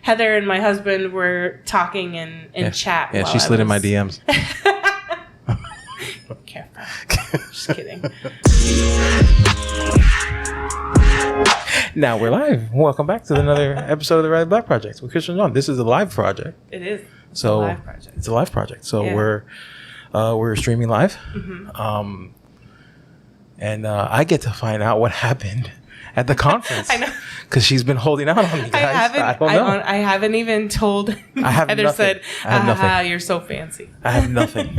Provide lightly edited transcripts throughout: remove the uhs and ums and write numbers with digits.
Heather and my husband were talking in chat. Yeah, she slid in my DMs. Careful. Just kidding. Now we're live. Welcome back to another episode of the Riley Black Project with Christian John. This is a live project. It is. It's a live project. It's a live project. So we're streaming live. Mm-hmm. And I get to find out what happened at the conference. I know. Because she's been holding out on me, guys. I don't know. I haven't even told. I have Heather nothing. said, I have nothing. You're so fancy. I have nothing.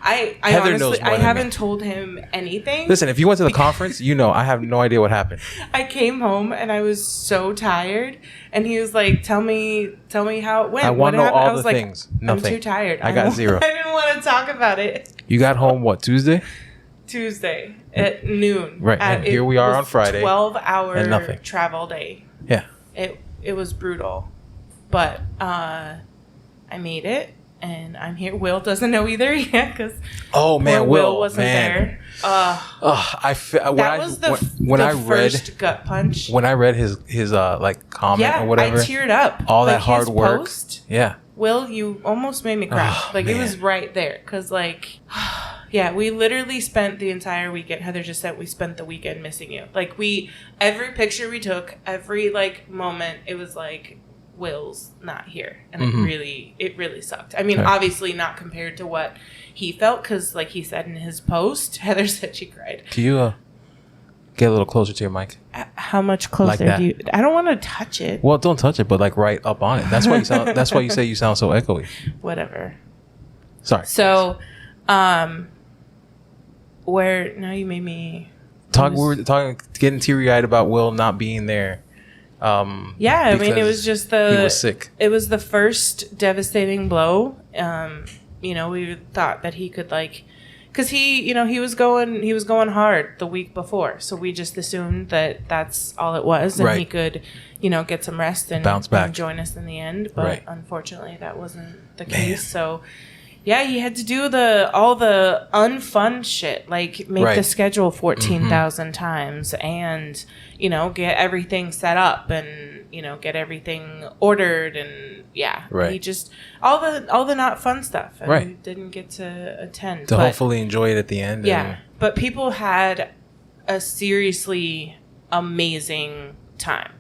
I Heather honestly, knows more I than haven't me. told him anything. Listen, if you went to the conference, you know I have no idea what happened. I came home and I was so tired, and he was like, "Tell me how it went." I want to know happened?" I all was the like, things. Nothing. I'm too tired. I got zero. I didn't want to talk about it. You got home, what, Tuesday? Tuesday at noon. Right, and here we are on Friday. 12-hour and nothing. travel day. Yeah. It was brutal, but I made it, and I'm here. Will doesn't know either yet because Will wasn't there. That was the first gut punch. When I read his like comment or whatever, I teared up. All like, that hard work. Post, yeah. Will, you almost made me cry. It was right there because yeah, we literally spent the entire weekend. Heather just said we spent the weekend missing you. Like every picture we took, every moment, it was like Will's not here, and it really sucked. I mean, obviously not compared to what he felt, because like he said in his post, Heather said she cried. Can you get a little closer to your mic? How much closer like do you? I don't want to touch it. Well, don't touch it, but like right up on it. That's why you sound. That's why you say you sound so echoey. Whatever. Sorry. So, where now you made me talk. We were talking, getting teary eyed about Will not being there. Yeah, I mean, it was just he was sick. It was the first devastating blow. We thought that he could because he was going hard the week before, so we just assumed that that's all it was, and he could, get some rest and bounce back and join us in the end. But unfortunately, that wasn't the case. So. Yeah, he had to do all the unfun shit, like make the schedule 14,000 times and, get everything set up and, get everything ordered and he just all the not fun stuff and didn't get to attend. To hopefully enjoy it at the end. Yeah, but people had a seriously amazing time.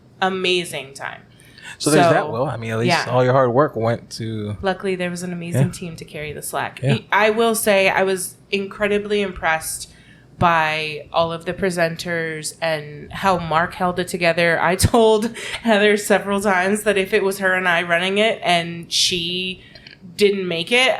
So there's that, Will. I mean, at least all your hard work went to... Luckily, there was an amazing team to carry the slack. Yeah. I will say I was incredibly impressed by all of the presenters and how Mark held it together. I told Heather several times that if it was her and I running it and she didn't make it,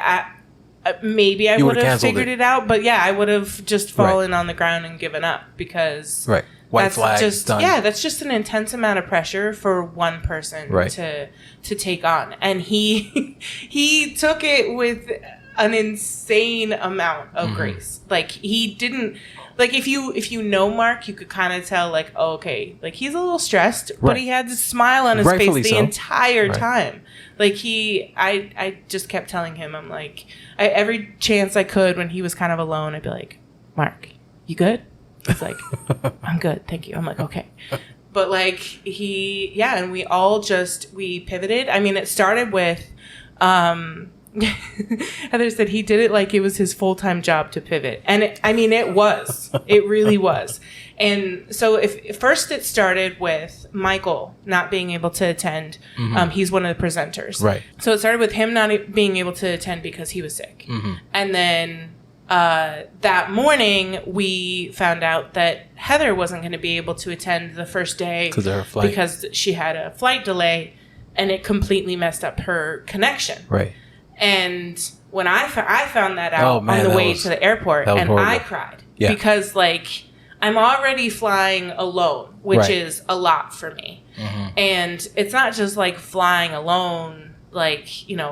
maybe I would have figured it out. But I would have just fallen on the ground and given up because... Right. White flag, done. Yeah, that's just an intense amount of pressure for one person to take on. And he took it with an insane amount of grace. Like he didn't if you know Mark, you could kind of tell he's a little stressed, but he had this smile on his face the entire time. Like I just kept telling him, I'm like, every chance I could when he was kind of alone, I'd be like, Mark, you good? He's like, I'm good, thank you. I'm like, okay. But and we all we pivoted. I mean, it started with, Heather said he did it like it was his full-time job to pivot. And it was. It really was. And so first it started with Michael not being able to attend. He's one of the presenters. Right. So it started with him not being able to attend because he was sick. And then... that morning, we found out that Heather wasn't going to be able to attend the first day because of her flight. Because she had a flight delay, and it completely messed up her connection. Right. And when I found that out on the way to the airport, and horrible. I cried because I'm already flying alone, which is a lot for me, and it's not just flying alone. A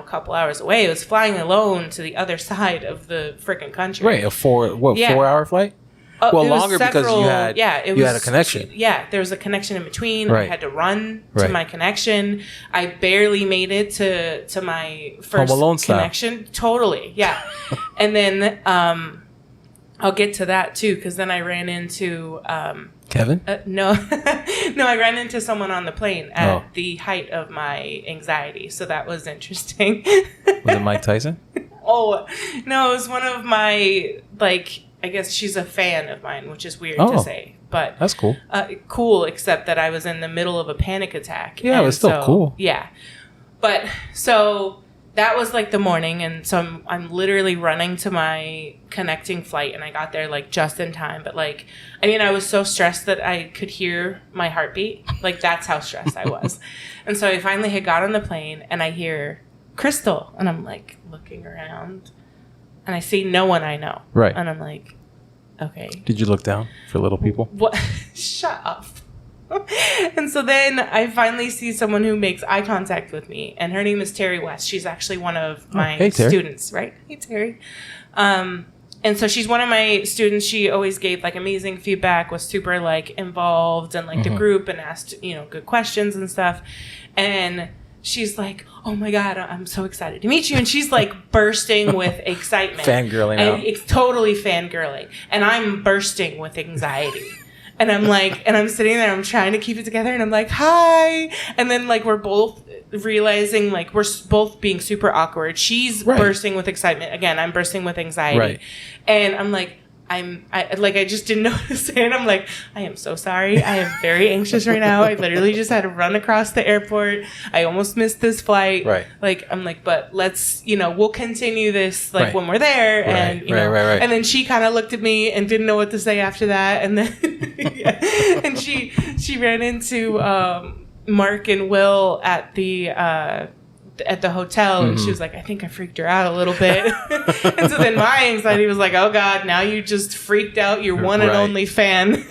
couple hours away. It was flying alone to the other side of the freaking country. Right, a 4-hour flight? Longer because you had a connection. Yeah, there was a connection in between. I had to run to my connection. I barely made it to my first Home Alone connection. Style. Totally, yeah. And then I'll get to that too, because then I ran into Kevin? No. No, I ran into someone on the plane at the height of my anxiety. So that was interesting. Was it Mike Tyson? Oh, no, it was one of my, like, I guess she's a fan of mine, which is weird to say. But that's cool. Cool, except that I was in the middle of a panic attack. Yeah, it was still cool. Yeah. But so that was like the morning, and so I'm literally running to my connecting flight, and I got there like just in time. But like, I mean, I was so stressed that I could hear my heartbeat. Like, that's how stressed I was. And so I finally had got on the plane, and I hear Crystal, and I'm like looking around, and I see no one I know. Right. And I'm like, okay. Did you look down for little people? What? Shut up. And so then I finally see someone who makes eye contact with me, and her name is Terry West. She's actually one of my students, right? Hey, Terry. And so she's one of my students. She always gave like amazing feedback, was super like involved in like the group, and asked, you know, good questions and stuff. And she's like, oh my God, I'm so excited to meet you. And she's like bursting with excitement. Fangirling out. It's totally fangirling. And I'm bursting with anxiety. And I'm like, and I'm sitting there, I'm trying to keep it together, and I'm like, hi. And then like we're both realizing like we're both being super awkward. She's bursting with excitement. Again, I'm bursting with anxiety. Right. And I'm like, I just didn't know what to say. And I'm like, I am so sorry. I am very anxious right now. I literally just had to run across the airport. I almost missed this flight. Right. Like, I'm like, but let's, you know, we'll continue this like when we're there. And, you know, and then she kind of looked at me and didn't know what to say after that. And then, and she ran into, Mark and Will at the hotel, and she was like, I think I freaked her out a little bit. And so then my anxiety was like, oh God, now you just freaked out your one and only fan.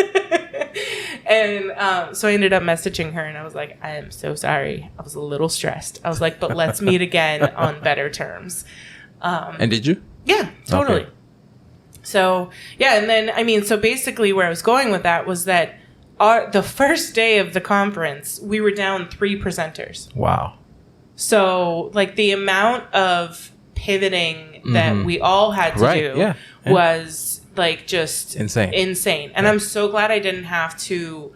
And so I ended up messaging her, and I was like, I am so sorry. I was a little stressed. I was like, but let's meet again on better terms. And did you? Yeah, totally. Okay. So, yeah, and then, I mean, so basically where I was going with that was that the first day of the conference, we were down 3 presenters. Wow. So, like, the amount of pivoting that we all had to do was, like, just insane. And I'm so glad I didn't have to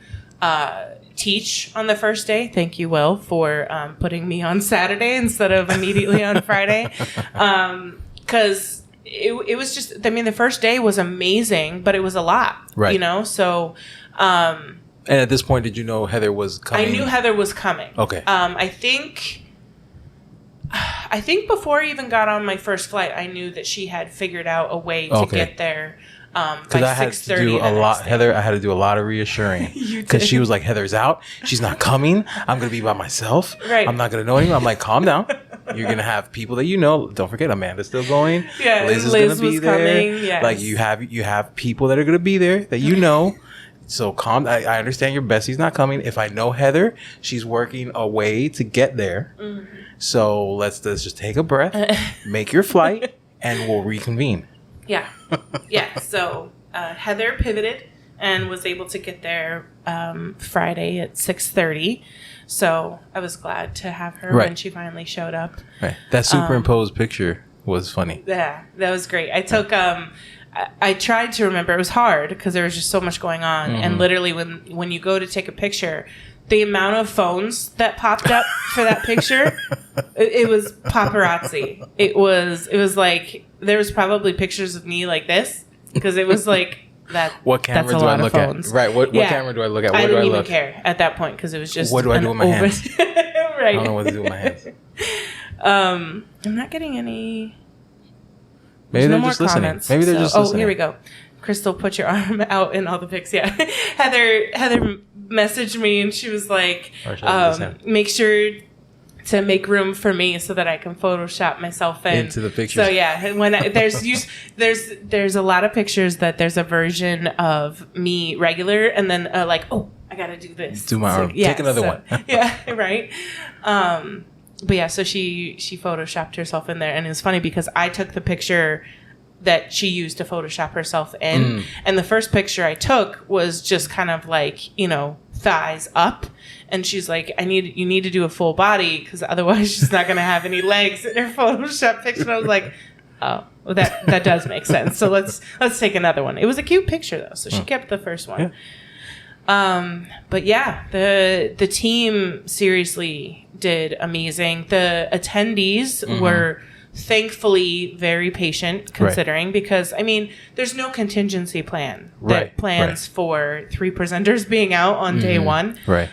teach on the first day. Thank you, Will, for putting me on Saturday instead of immediately on Friday. Because it was just, I mean, the first day was amazing, but it was a lot, you know? So... and at this point, did you know Heather was coming? I knew Heather was coming. Okay. I think before I even got on my first flight, I knew that she had figured out a way to get there by 6:30. I had to do a lot, Heather. I had to do a lot of reassuring because she was like, "Heather's out. She's not coming. I'm gonna be by myself. Right. I'm not gonna know anyone." I'm like, "Calm down. You're gonna have people that you know. Don't forget, Amanda's still going. Yeah, Liz is gonna be there. Coming, yes. Like you have people that are gonna be there that you know." So calm. I understand your bestie's not coming. If I know Heather, she's working a way to get there. So let's just take a breath, make your flight, and we'll reconvene. Yeah. Yeah. So Heather pivoted and was able to get there Friday at 6:30. So I was glad to have her when she finally showed up. Right. That superimposed picture was funny. Yeah, that was great. I took... I tried to remember. It was hard because there was just so much going on. And literally when you go to take a picture, the amount of phones that popped up for that picture, it was paparazzi. It was like there was probably pictures of me like this because it was like that. What camera do I look at? Right. What camera do I look at? I didn't even care at that point because it was just. What do I do with my hands? Right. I don't know what to do with my hands. I'm not getting any. Maybe they're just listening. Maybe they're just listening. Oh, here we go. Crystal, put your arm out in all the pics. Yeah. Heather messaged me and she was like, make sure to make room for me so that I can Photoshop myself into the pictures. So yeah, when there's a lot of pictures that there's a version of me regular and then like, oh, I got to do this. Do my arm. Take another one. Yeah. Right. But yeah, so she Photoshopped herself in there. And it was funny because I took the picture that she used to Photoshop herself in. And the first picture I took was just kind of like, you know, thighs up. And she's like, you need to do a full body because otherwise she's not going to have any legs in her Photoshop picture. And I was like, oh, well, that does make sense. So let's take another one. It was a cute picture though. So she kept the first one. But yeah, the team seriously did amazing. The attendees were thankfully very patient, considering, because I mean, there's no contingency plan that plans for 3 presenters being out on day 1. Right.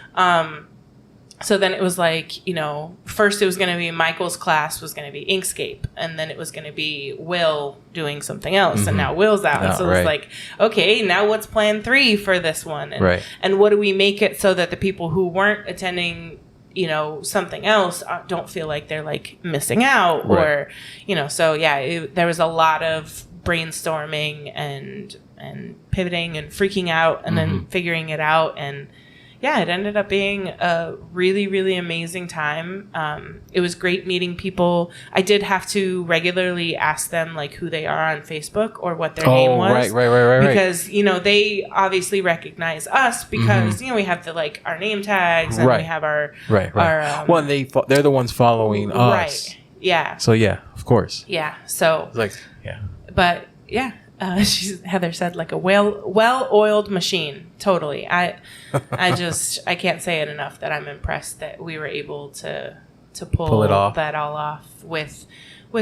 So then it was like, you know, first it was going to be Michael's class was going to be Inkscape, and then it was going to be Will doing something else, and now Will's out. So it's like, okay, now what's plan 3 for this one? And, and what do we make it so that the people who weren't attending, you know, something else don't feel like they're like missing out or, you know, so yeah, there was a lot of brainstorming and pivoting and freaking out and then figuring it out. And yeah, it ended up being a really, really amazing time. It was great meeting people. I did have to regularly ask them like who they are on Facebook or what their name was. Right. Because, you know, they obviously recognize us because, you know, we have the like our name tags and we have our... Well, they're the ones following us. Right. Yeah. So yeah, of course. Yeah. So... Like, yeah. But yeah. Heather said like a well-oiled machine. Totally. I can't say it enough that I'm impressed that we were able to pull it off. That all off with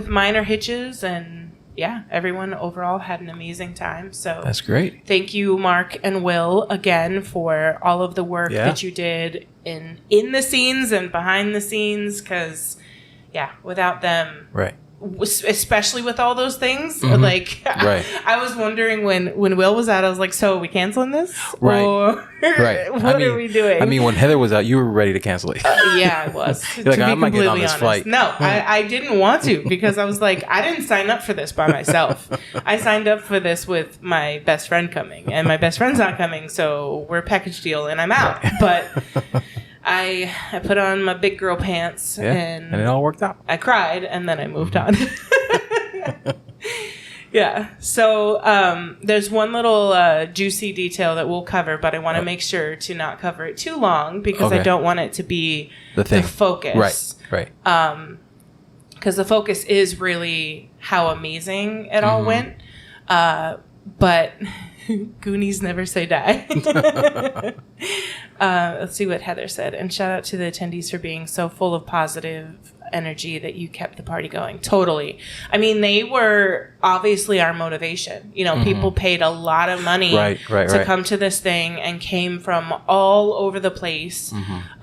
minor hitches, and yeah, everyone overall had an amazing time. So that's great. Thank you, Mark and Will, again for all of the work that you did in the scenes and behind the scenes, because yeah, without them, especially with all those things, like I was wondering when Will was out, I was like, so are we canceling this? Or what are we doing? I mean, when Heather was out, you were ready to cancel it. Yeah, I was. You're like, I'm not getting on this flight. No, I didn't want to, because I was like, I didn't sign up for this by myself. I signed up for this with my best friend coming, and my best friend's not coming, so we're a package deal and I'm out. But I put on my big girl pants and it all worked out. I cried and then I moved on. Yeah. So there's one little juicy detail that we'll cover, but I want to make sure to not cover it too long because I don't want it to be the focus. Right. Because the focus is really how amazing it all went. But Goonies never say die. Let's see what Heather said. And shout out to the attendees for being so full of positive energy that you kept the party going. Totally. I mean, they were obviously our motivation. You know, people paid a lot of money to come to this thing and came from all over the place.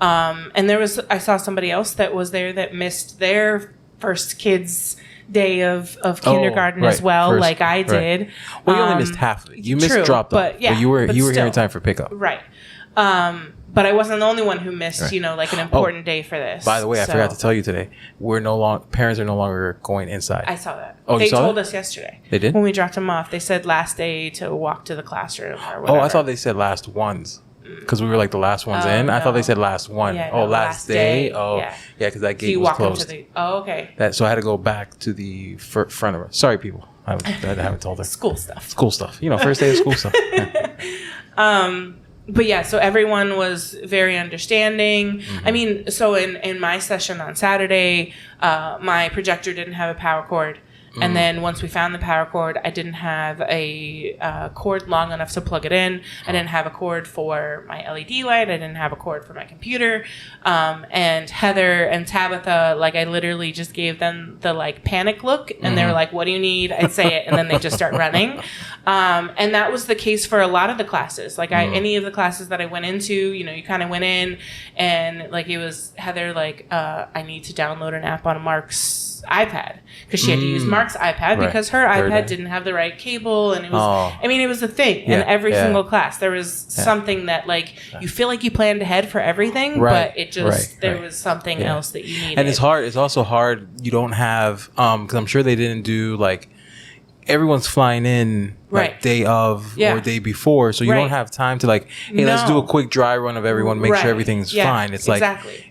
And I saw somebody else that was there that missed their first kids' day of kindergarten as well, like I did. Well, you only missed half of it. You missed dropped off, but you were here in time for pickup. Right. But I wasn't the only one who missed, you know, like an important day for this. By the way, I forgot to tell you today, parents are no longer going inside. I saw that. Oh, they told us yesterday. They did? When we dropped them off, they said last day to walk to the classroom or whatever. Oh, I thought they said last ones. Because we were like the last ones in. I thought they said last one. Yeah, last day. Oh, yeah, because that gate was closed. Okay. So I had to go back to the front of her. Sorry, people. I haven't told her. School stuff. You know, first day of school stuff. But yeah, so everyone was very understanding. I mean, so in my session on Saturday, my projector didn't have a power cord. And then once we found the power cord, I didn't have a cord long enough to plug it in. I didn't have a cord for my LED light. I didn't have a cord for my computer. And Heather and Tabitha, like I literally just gave them the like panic look. And they were like, what do you need? I'd say it. And then they just start running. And that was the case for a lot of the classes. Like any of the classes that I went into, you know, you kind of went in and like it was Heather like, I need to download an app on Mark's iPad because she had to use Mark's iPad because her iPad didn't have the right cable, and it was I mean it was a thing in every single class. There was something that like you feel like you planned ahead for everything, but it just there was something else that you needed. And it's also hard you don't have because I'm sure they didn't do like everyone's flying in like day of or day before, so you don't have time to like, hey, let's do a quick dry run of everyone, make sure everything's fine. It's like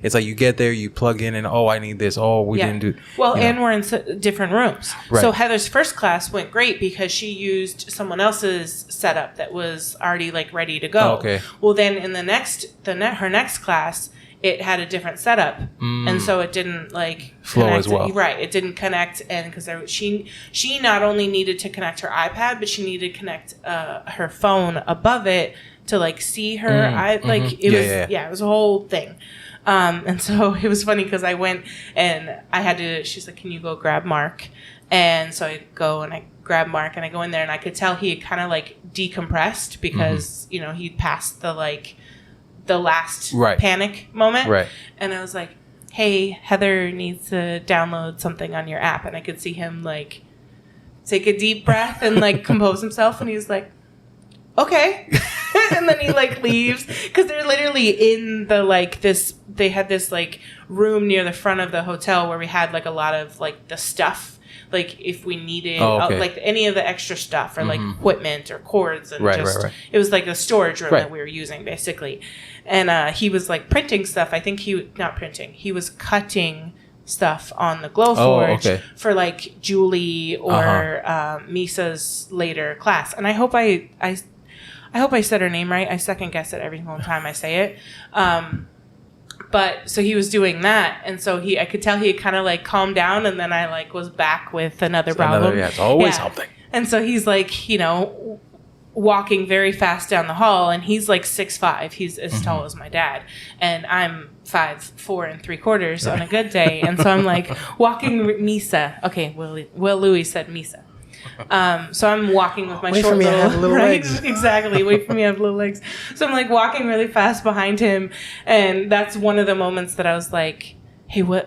it's like you get there, you plug in, and I need this. We didn't do well, and we're in different rooms. So Heather's first class went great because she used someone else's setup that was already like ready to go. Well, then in her next class, it had a different setup, and so it didn't like flow as well. It didn't connect, and because she not only needed to connect her iPad, but she needed to connect her phone above it to like see her. It was a whole thing. And so it was funny because I went and she's like, can you go grab Mark? And so I go and I grab Mark and I go in there and I could tell he had kind of like decompressed because, he'd passed the last panic moment. Right. And I was like, hey, Heather needs to download something on your app. And I could see him like take a deep breath and like compose himself. And he's like, okay. And then he like leaves because they're literally in they had this like room near the front of the hotel where we had like a lot of like the stuff, like if we needed like any of the extra stuff or like equipment or cords and it was like a storage room that we were using basically. And he was like printing stuff. I think he was cutting stuff on the Glowforge for like Julie or Misa's later class. And I hope I said her name right. I second guess it every single time I say it. But so he was doing that, and so I could tell he had kind of like calmed down, and then I like was back with another problem. It's always something. And so he's like, walking very fast down the hall, and he's like 6'5". He's as tall as my dad, and I'm 5'4 3/4" on a good day. And so I'm like walking with Misa. Okay, Will Louis said Misa. So I'm walking with my short little legs. Exactly. Wait for me, I have little legs. So I'm like walking really fast behind him, and that's one of the moments that I was like, hey Will,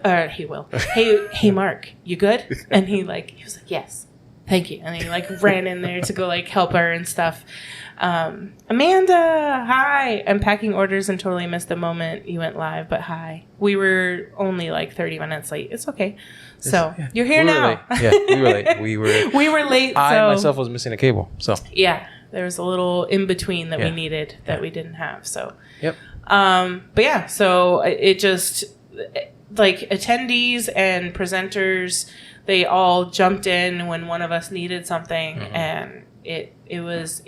hey Mark, you good? And he was like, yes, thank you. And he like ran in there to go like help her and stuff. Amanda, hi. I'm packing orders and totally missed the moment you went live, but hi. We were only like 30 minutes late. It's okay. So you're here now. We were late. We were late. I myself was missing a cable. So yeah, there was a little in between that we needed that we didn't have. So yep. But yeah, so it just like attendees and presenters, they all jumped in when one of us needed something, and it was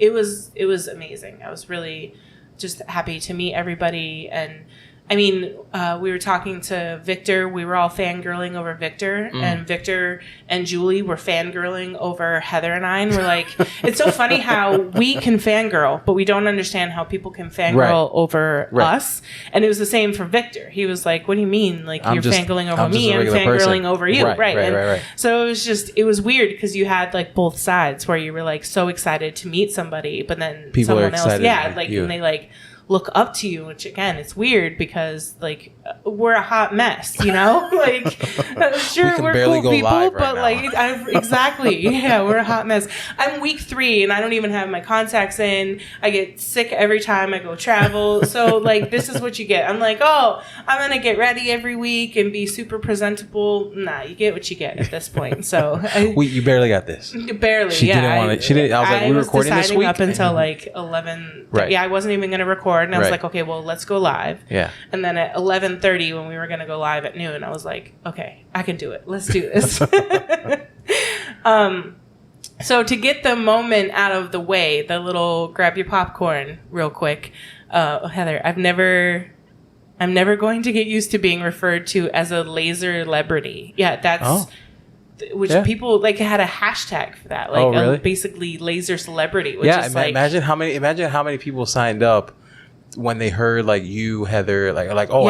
amazing. I was really just happy to meet everybody. And I mean, we were talking to Victor. We were all fangirling over Victor, and Victor and Julie were fangirling over Heather and I. And we're like, it's so funny how we can fangirl, but we don't understand how people can fangirl over us. And it was the same for Victor. He was like, what do you mean? Like, you're fangirling over me, I'm fangirling over you. Right. So it was weird because you had like both sides where you were like so excited to meet somebody, but then people someone else, and they like look up to you, which again, it's weird because like we're a hot mess, like sure we're cool people, but exactly, we're a hot mess. I'm week 3 and I don't even have my contacts in. I get sick every time I go travel. So like this is what you get. I'm like, oh, I'm gonna get ready every week and be super presentable. Nah, you get what you get at this point. So you barely got this. Barely. She didn't want it. She didn't. I was like, we were recording this week up until like 11. Right. Yeah, I wasn't even gonna record. And I was like, okay, well, let's go live. Yeah. And then at 11:30, when we were going to go live at noon, I was like, okay, I can do it. Let's do this. So to get the moment out of the way, the little grab your popcorn real quick. Heather, I'm never going to get used to being referred to as a laser celebrity. Yeah, that's... Which people like had a hashtag for that, like really? Basically laser celebrity. Which is imagine how many people signed up when they heard like you, Heather, I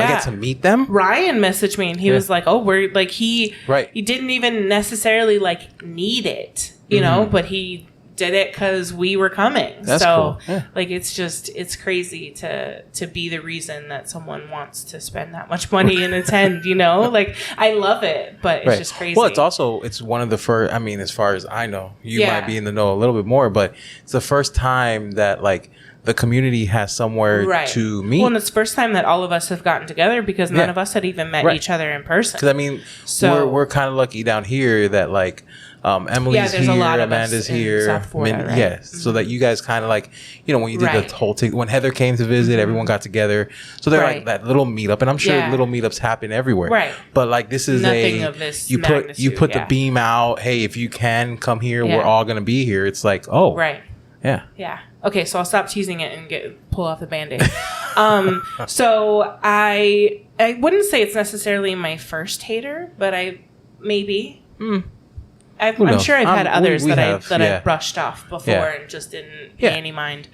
get to meet them. Ryan messaged me and he was like, "Oh, we're like he didn't even necessarily like need it, you know, but he did it because we were coming." That's so cool. Yeah. like it's crazy to be the reason that someone wants to spend that much money and attend, like I love it, but it's just crazy. Well, it's one of the first, I mean, as far as I know, you might be in the know a little bit more, but it's the first time that like the community has somewhere to meet. Well, and it's the first time that all of us have gotten together because none of us had even met each other in person. Because I mean, we're kind of lucky down here that like Emily's here, Amanda's here, South Florida, yes, so that you guys kind of like, when you did the whole thing, when Heather came to visit, everyone got together, so they're like that little meetup, and I'm sure little meetups happen everywhere, right? But like this is nothing of this you put the beam out. Hey, if you can come here, we're all gonna be here. It's like yeah. Okay, so I'll stop teasing it and pull off the Band-Aid. So I wouldn't say it's necessarily my first hater, but maybe. I'm sure I've had others that I've brushed off before and just didn't pay any mind.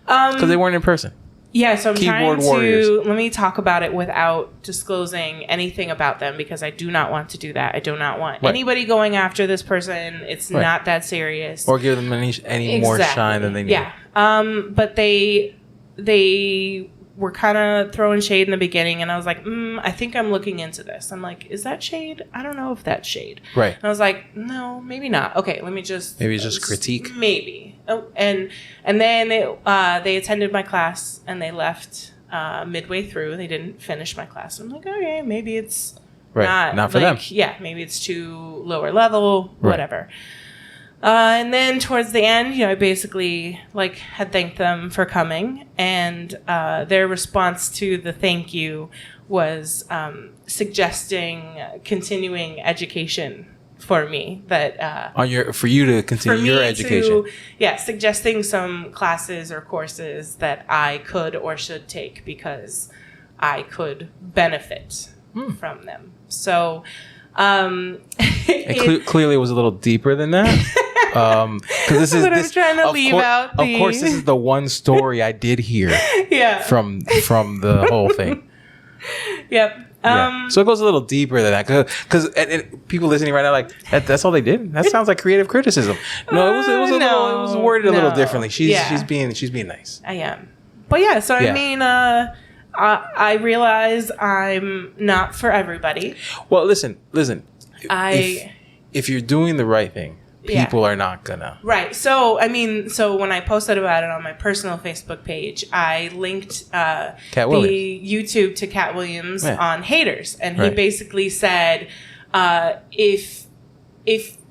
Because they weren't in person. Yeah, so I'm Keyboard trying warriors. to... Let me talk about it without disclosing anything about them, because I do not want to do that. I do not want anybody going after this person. It's not that serious. Or give them any more shine than they need. Yeah. But they were kind of throwing shade in the beginning, and I was like, I think I'm looking into this. I'm like, is that shade? I don't know if that's shade. Right. And I was like, no, maybe not. Okay, let me just... Maybe it's just critique? Maybe. Oh, and then they attended my class, and they left midway through. They didn't finish my class. I'm like, okay, maybe it's not for them. Yeah, maybe it's too lower level, whatever. And then towards the end, I basically had thanked them for coming, and their response to the thank you was suggesting continuing education for me. That for you to continue your education. Suggesting some classes or courses that I could or should take because I could benefit from them. So. Clearly, it was a little deeper than that. Because this is I'm trying to leave out. Of course, this is the one story I did hear. From the whole thing. Yep. So it goes a little deeper than that, because people listening right now that's all they did. That sounds like creative criticism. No, it was worded a little differently. She's being nice. I am, but yeah. So I mean, I realize I'm not for everybody. Well, listen. If you're doing the right thing, people are not gonna. Right. So, I mean, when I posted about it on my personal Facebook page, I linked the YouTube to Cat Williams on haters. And he basically said, if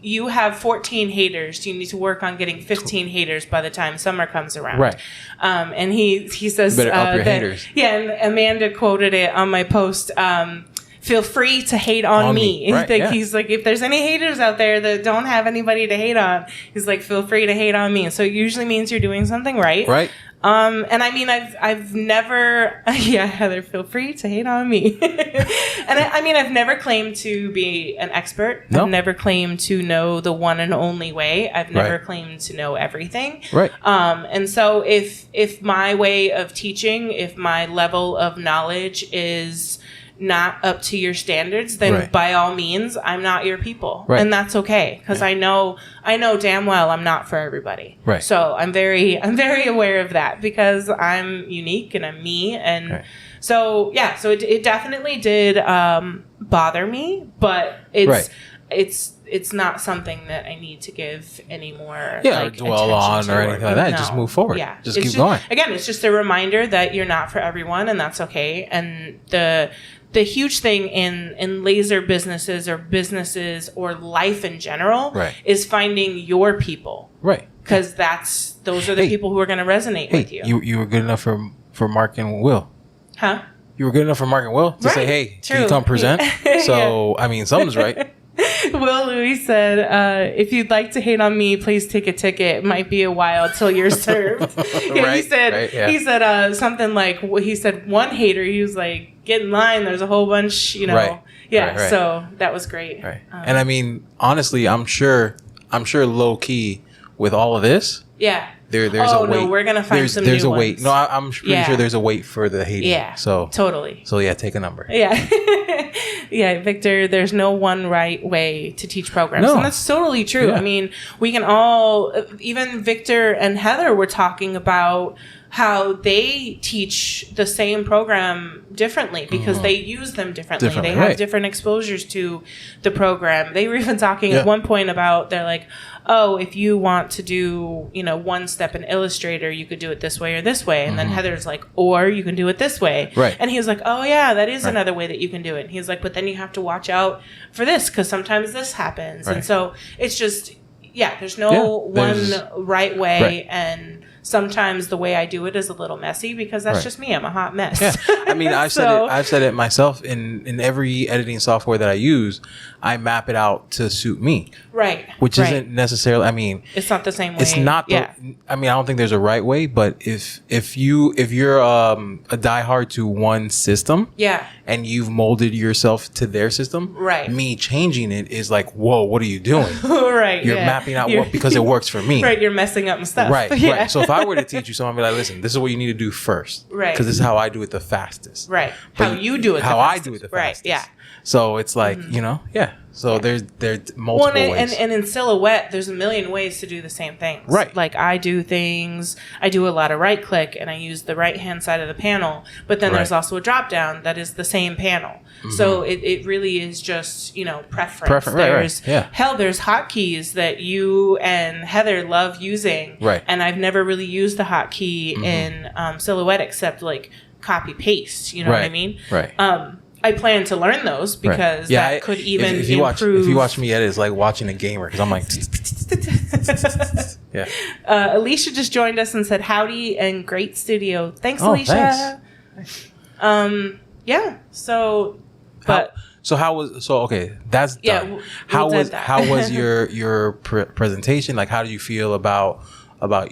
you have 14 haters, you need to work on getting 15 haters by the time summer comes around. Right. And he says... Better up your haters. Yeah, and Amanda quoted it on my post... feel free to hate on me. Right, He's like, if there's any haters out there that don't have anybody to hate on, he's like, feel free to hate on me. So it usually means you're doing something right. Right. And I mean, I've never, Heather, feel free to hate on me. And I mean, I've never claimed to be an expert. No. I've never claimed to know the one and only way. I've never claimed to know everything. Right. And so if my way of teaching, if my level of knowledge is not up to your standards, then by all means, I'm not your people. Right. And that's okay. Because I know damn well I'm not for everybody. Right. So I'm very aware of that because I'm unique and I'm me. And so it definitely did bother me, but it's not something that I need to give any more or dwell on or anything like that. No. Just move forward. Yeah. Just keep going. Again, it's just a reminder that you're not for everyone, and that's okay. And the huge thing in laser businesses or life in general is finding your people. Right. Because those are the people who are going to resonate with you. You were good enough for Mark and Will. Huh? You were good enough for Mark and Will to say, hey, can you come present? So, I mean, something's right. Will Louis said, if you'd like to hate on me, please take a ticket. It might be a while till you're served. He said something like, he said one hater, he was like, get in line. There's a whole bunch, so that was great. Right. And I mean, honestly, I'm sure low key with all of this. Yeah. There's a wait. No, we're gonna find some new ones. There's a wait. No, I'm pretty sure there's a wait for the hating. Yeah. So totally. So take a number. Yeah. Yeah, Victor, there's no one right way to teach programs. No. And that's totally true. Yeah. I mean, we can all, even Victor and Heather were talking about how they teach the same program differently because they use them differently. They have different exposures to the program. They were even talking at one point about, they're like, oh, if you want to do, one step in Illustrator, you could do it this way or this way. And then Heather's like, or you can do it this way. Right. And he was like, oh yeah, that is another way that you can do it. And he's like, but then you have to watch out for this because sometimes this happens. Right. And so it's just, there's no one right way. Right. And sometimes the way I do it is a little messy because that's just me. I'm a hot mess. Yeah. I mean, I've said it myself in every editing software that I use, I map it out to suit me. Right. Which isn't necessarily, I mean, it's not the same way. It's not I mean, I don't think there's a right way, but if you're a diehard to one system, and you've molded yourself to their system. Right. Me changing it is like, whoa, what are you doing? Right. You're mapping out what because it works for me. Right. You're messing up and stuff. Right. Right. So if I were to teach you something, I'd be like, listen, this is what you need to do first. Right. Because this is how I do it the fastest. Right. But how you do it. How I do it the fastest. Right. Yeah. So it's like, yeah. So there's multiple ways. And in silhouette, there's a million ways to do the same things. Right. Like I do a lot of right click and I use the right hand side of the panel, but then there's also a drop down that is the same panel. Mm-hmm. So it really is just, preference. There's hotkeys that you and Heather love using. Right. And I've never really used the hotkey in silhouette except like copy paste. You know what I mean? Right. I plan to learn those because that could even improve. If you watch me edit, it's like watching a gamer because I'm like, yeah. Alicia just joined us and said howdy and great studio. Thanks, Alicia. Thanks. Yeah. So, but how was done. How was your presentation? Like, how do you feel about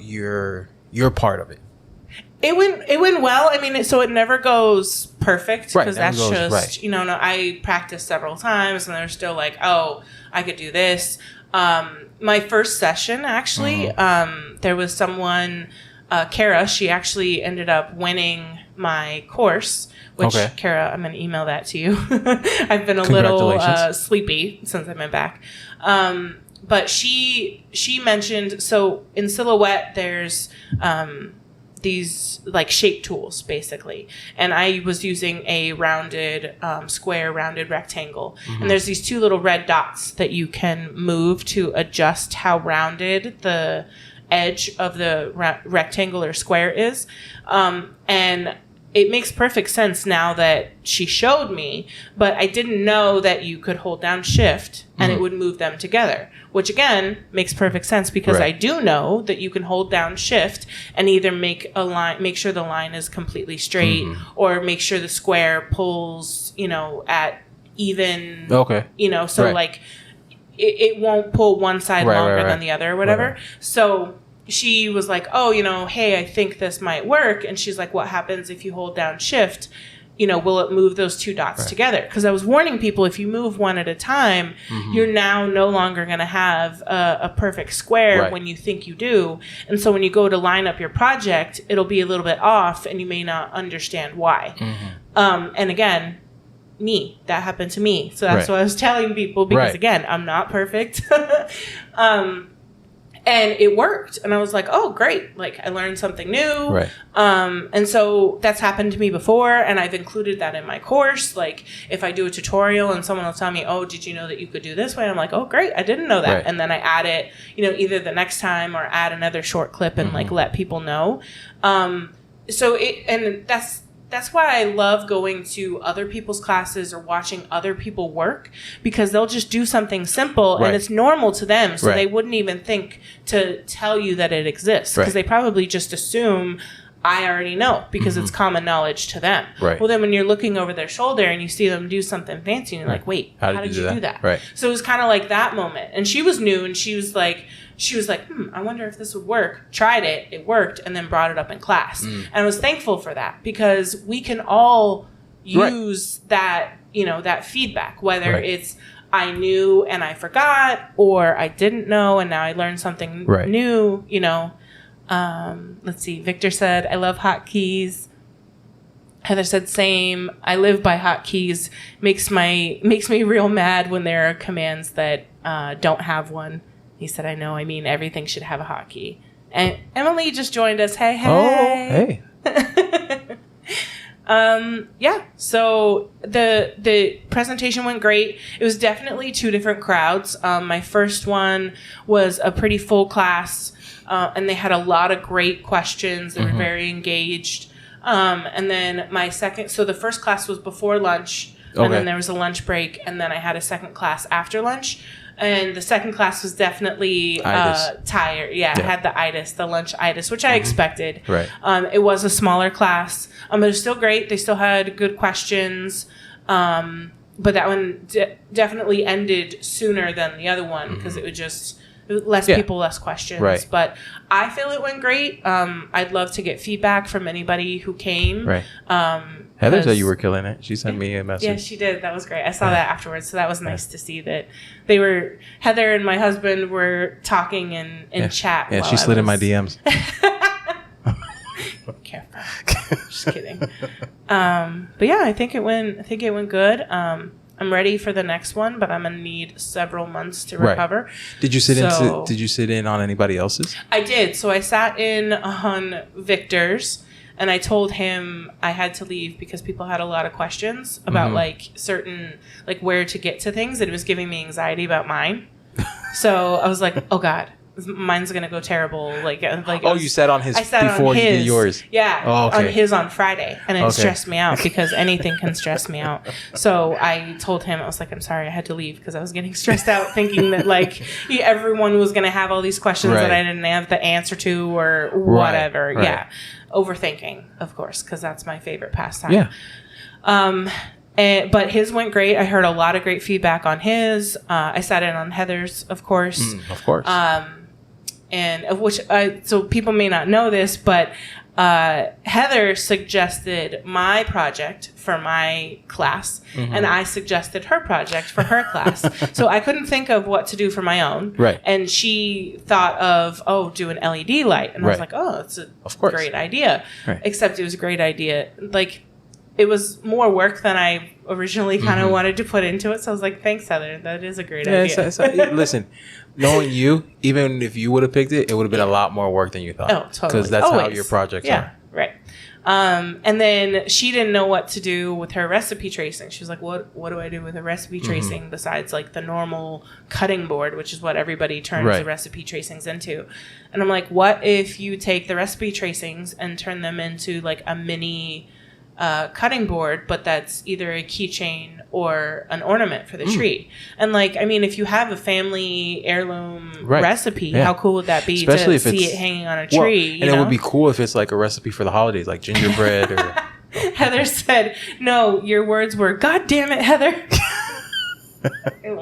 your part of it? It went well. I mean, so it never goes perfect because that's just, I practiced several times and they're still like, oh, I could do this. My first session, actually, there was someone, Kara, she actually ended up winning my course, which, Kara, I'm going to email that to you. I've been a little sleepy since I've been back. But she mentioned, so in silhouette, there's these like shape tools basically, and I was using a rounded rounded rectangle, and there's these two little red dots that you can move to adjust how rounded the edge of the rectangle or square is, and it makes perfect sense now that she showed me, but I didn't know that you could hold down shift and it would move them together, which again makes perfect sense because I do know that you can hold down shift and either make sure the line is completely straight or make sure the square pulls, at even, like it won't pull one side longer than the other or whatever. Right. So she was like, oh, hey, I think this might work. And she's like, what happens if you hold down shift? Will it move those two dots together? Because I was warning people, if you move one at a time, you're now no longer going to have a perfect square when you think you do. And so when you go to line up your project, it'll be a little bit off and you may not understand why. And again, that happened to me. So that's what I was telling people because, again, I'm not perfect. And it worked. And I was like, oh, great. Like, I learned something new. Right. And so that's happened to me before. And I've included that in my course. Like, if I do a tutorial and someone will tell me, oh, did you know that you could do this way? And I'm like, oh, great. I didn't know that. Right. And then I add it, either the next time or add another short clip and, like, let people know. That's why I love going to other people's classes or watching other people work because they'll just do something simple and it's normal to them. So they wouldn't even think to tell you that it exists because they probably just assume I already know because it's common knowledge to them. Right. Well, then when you're looking over their shoulder and you see them do something fancy and you're like, wait, how did you do that? Right. So it was kind of like that moment. And she was new and she was like, I wonder if this would work. Tried it. It worked. And then brought it up in class. And I was thankful for that because we can all use that, that feedback, whether it's I knew and I forgot or I didn't know and now I learned something new, Let's see. Victor said, I love hotkeys. Heather said, same. I live by hotkeys. Makes me real mad when there are commands that don't have one. He said, I know. I mean, everything should have a hotkey. And Emily just joined us. Hey, hey. Oh, hey. So the presentation went great. It was definitely two different crowds. My first one was a pretty full class, and they had a lot of great questions. They were very engaged. And then my second, so the first class was before lunch, and then there was a lunch break, and then I had a second class after lunch. And the second class was definitely tired. Yeah, I had the lunch itis, which I expected. Right. It was a smaller class, but it was still great. They still had good questions. But that one definitely ended sooner than the other one because it was just less people, less questions. Right. But I feel it went great. I'd love to get feedback from anybody who came. Right. Heather said you were killing it. She sent me a message. Yeah, she did. That was great. I saw that afterwards. So that was nice to see that they were, Heather and my husband were talking in chat. Yeah, she slid in my DMs. Careful. Just kidding. But yeah, I think it went good. I'm ready for the next one, but I'm gonna need several months to recover. Did you sit in on anybody else's? I did. So I sat in on Victor's, and I told him I had to leave because people had a lot of questions about like certain, like where to get to things, and it was giving me anxiety about mine. So I was like, oh God, mine's gonna go terrible. You sat on his before you did yours. Yeah, on his on Friday, and it stressed me out because anything can stress me out. So I told him, I was like, I'm sorry, I had to leave because I was getting stressed out, thinking that like everyone was gonna have all these questions that I didn't have the answer to or whatever. Right. Yeah, overthinking, of course, because that's my favorite pastime. Yeah. But his went great. I heard a lot of great feedback on his. I sat in on Heather's, of course. Of course. And of which, so people may not know this, but Heather suggested my project for my class, and I suggested her project for her class. So I couldn't think of what to do for my own. Right. And she thought of, do an LED light. And I was like, it's a great idea. Right. Except it was a great idea. Like, it was more work than I originally kind of wanted to put into it. So I was like, thanks, Heather. That is a great idea. Listen, knowing you, even if you would have picked it, it would have been a lot more work than you thought. Oh, totally. Because that's how your projects are. Right. And then she didn't know what to do with her recipe tracing. She was like, what do I do with a recipe tracing besides like the normal cutting board, which is what everybody turns the recipe tracings into. And I'm like, what if you take the recipe tracings and turn them into like a mini cutting board, but that's either a keychain or an ornament for the tree. And like, I mean, if you have a family heirloom recipe, how cool would that be? Especially to see it hanging on a tree? And it would be cool if it's like a recipe for the holidays, like gingerbread or... Heather said, no, your words were, God damn it, Heather. It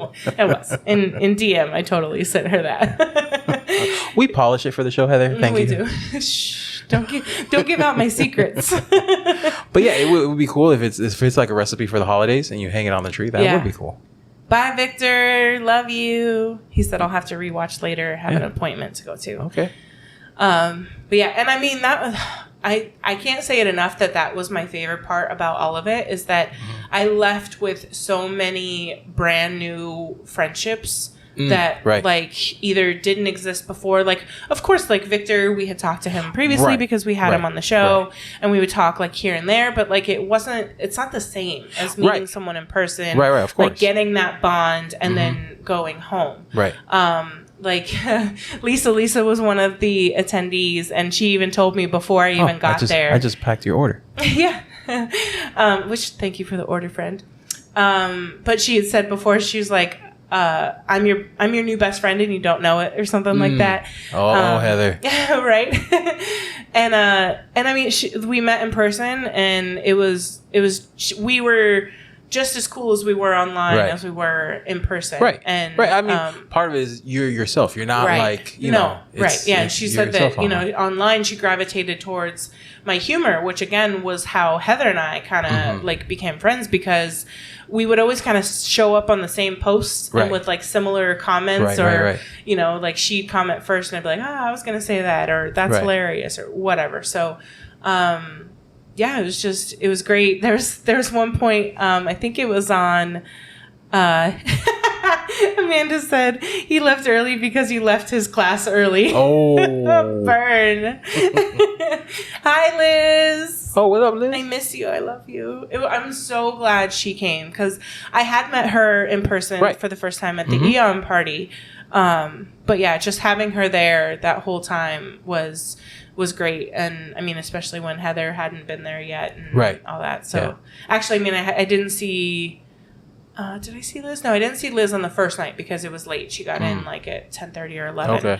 was. In DM, I totally sent her that. We polish it for the show, Heather. Thank you. We do. Shh. Don't give out my secrets. But yeah, it would be cool if it's like a recipe for the holidays and you hang it on the tree. That would be cool. Bye, Victor. Love you. He said I'll have to rewatch later. Have an appointment to go to. Okay. But yeah, and I mean that was, I can't say it enough that was my favorite part about all of it is that I left with so many brand new friendships that like either didn't exist before. Like, of course, like Victor, we had talked to him previously because we had him on the show and we would talk like here and there, but like it's not the same as meeting someone in person. Right, of course. Like getting that bond and then going home. Right. Like Lisa was one of the attendees and she even told me before I even got there. I just packed your order. Yeah. Which thank you for the order, friend. But she had said before, she was like, I'm your new best friend and you don't know it or something like that. Oh, Heather. Right. And I mean, we met in person and we were just as cool as we were online as we were in person. Right. And I mean, part of it is you're yourself. You're not like, you know. Right. Yeah. And she said that, online she gravitated towards my humor, which again was how Heather and I kind of like became friends because we would always kind of show up on the same posts and with like similar comments like she'd comment first and I'd be like, I was going to say that or that's hilarious or whatever. So, yeah, it was great. There's one point, I think it was on, Amanda said he left early because he left his class early. Oh. Burn. Hi, Liz. Oh, what up, Liz? I miss you. I love you. I'm so glad she came because I had met her in person for the first time at the Eon party. But yeah, just having her there that whole time was great. And I mean, especially when Heather hadn't been there yet and all that. So actually, I mean, I didn't see... did I see Liz? No, I didn't see Liz on the first night because it was late. She got in like at 10:30 or 11. Okay.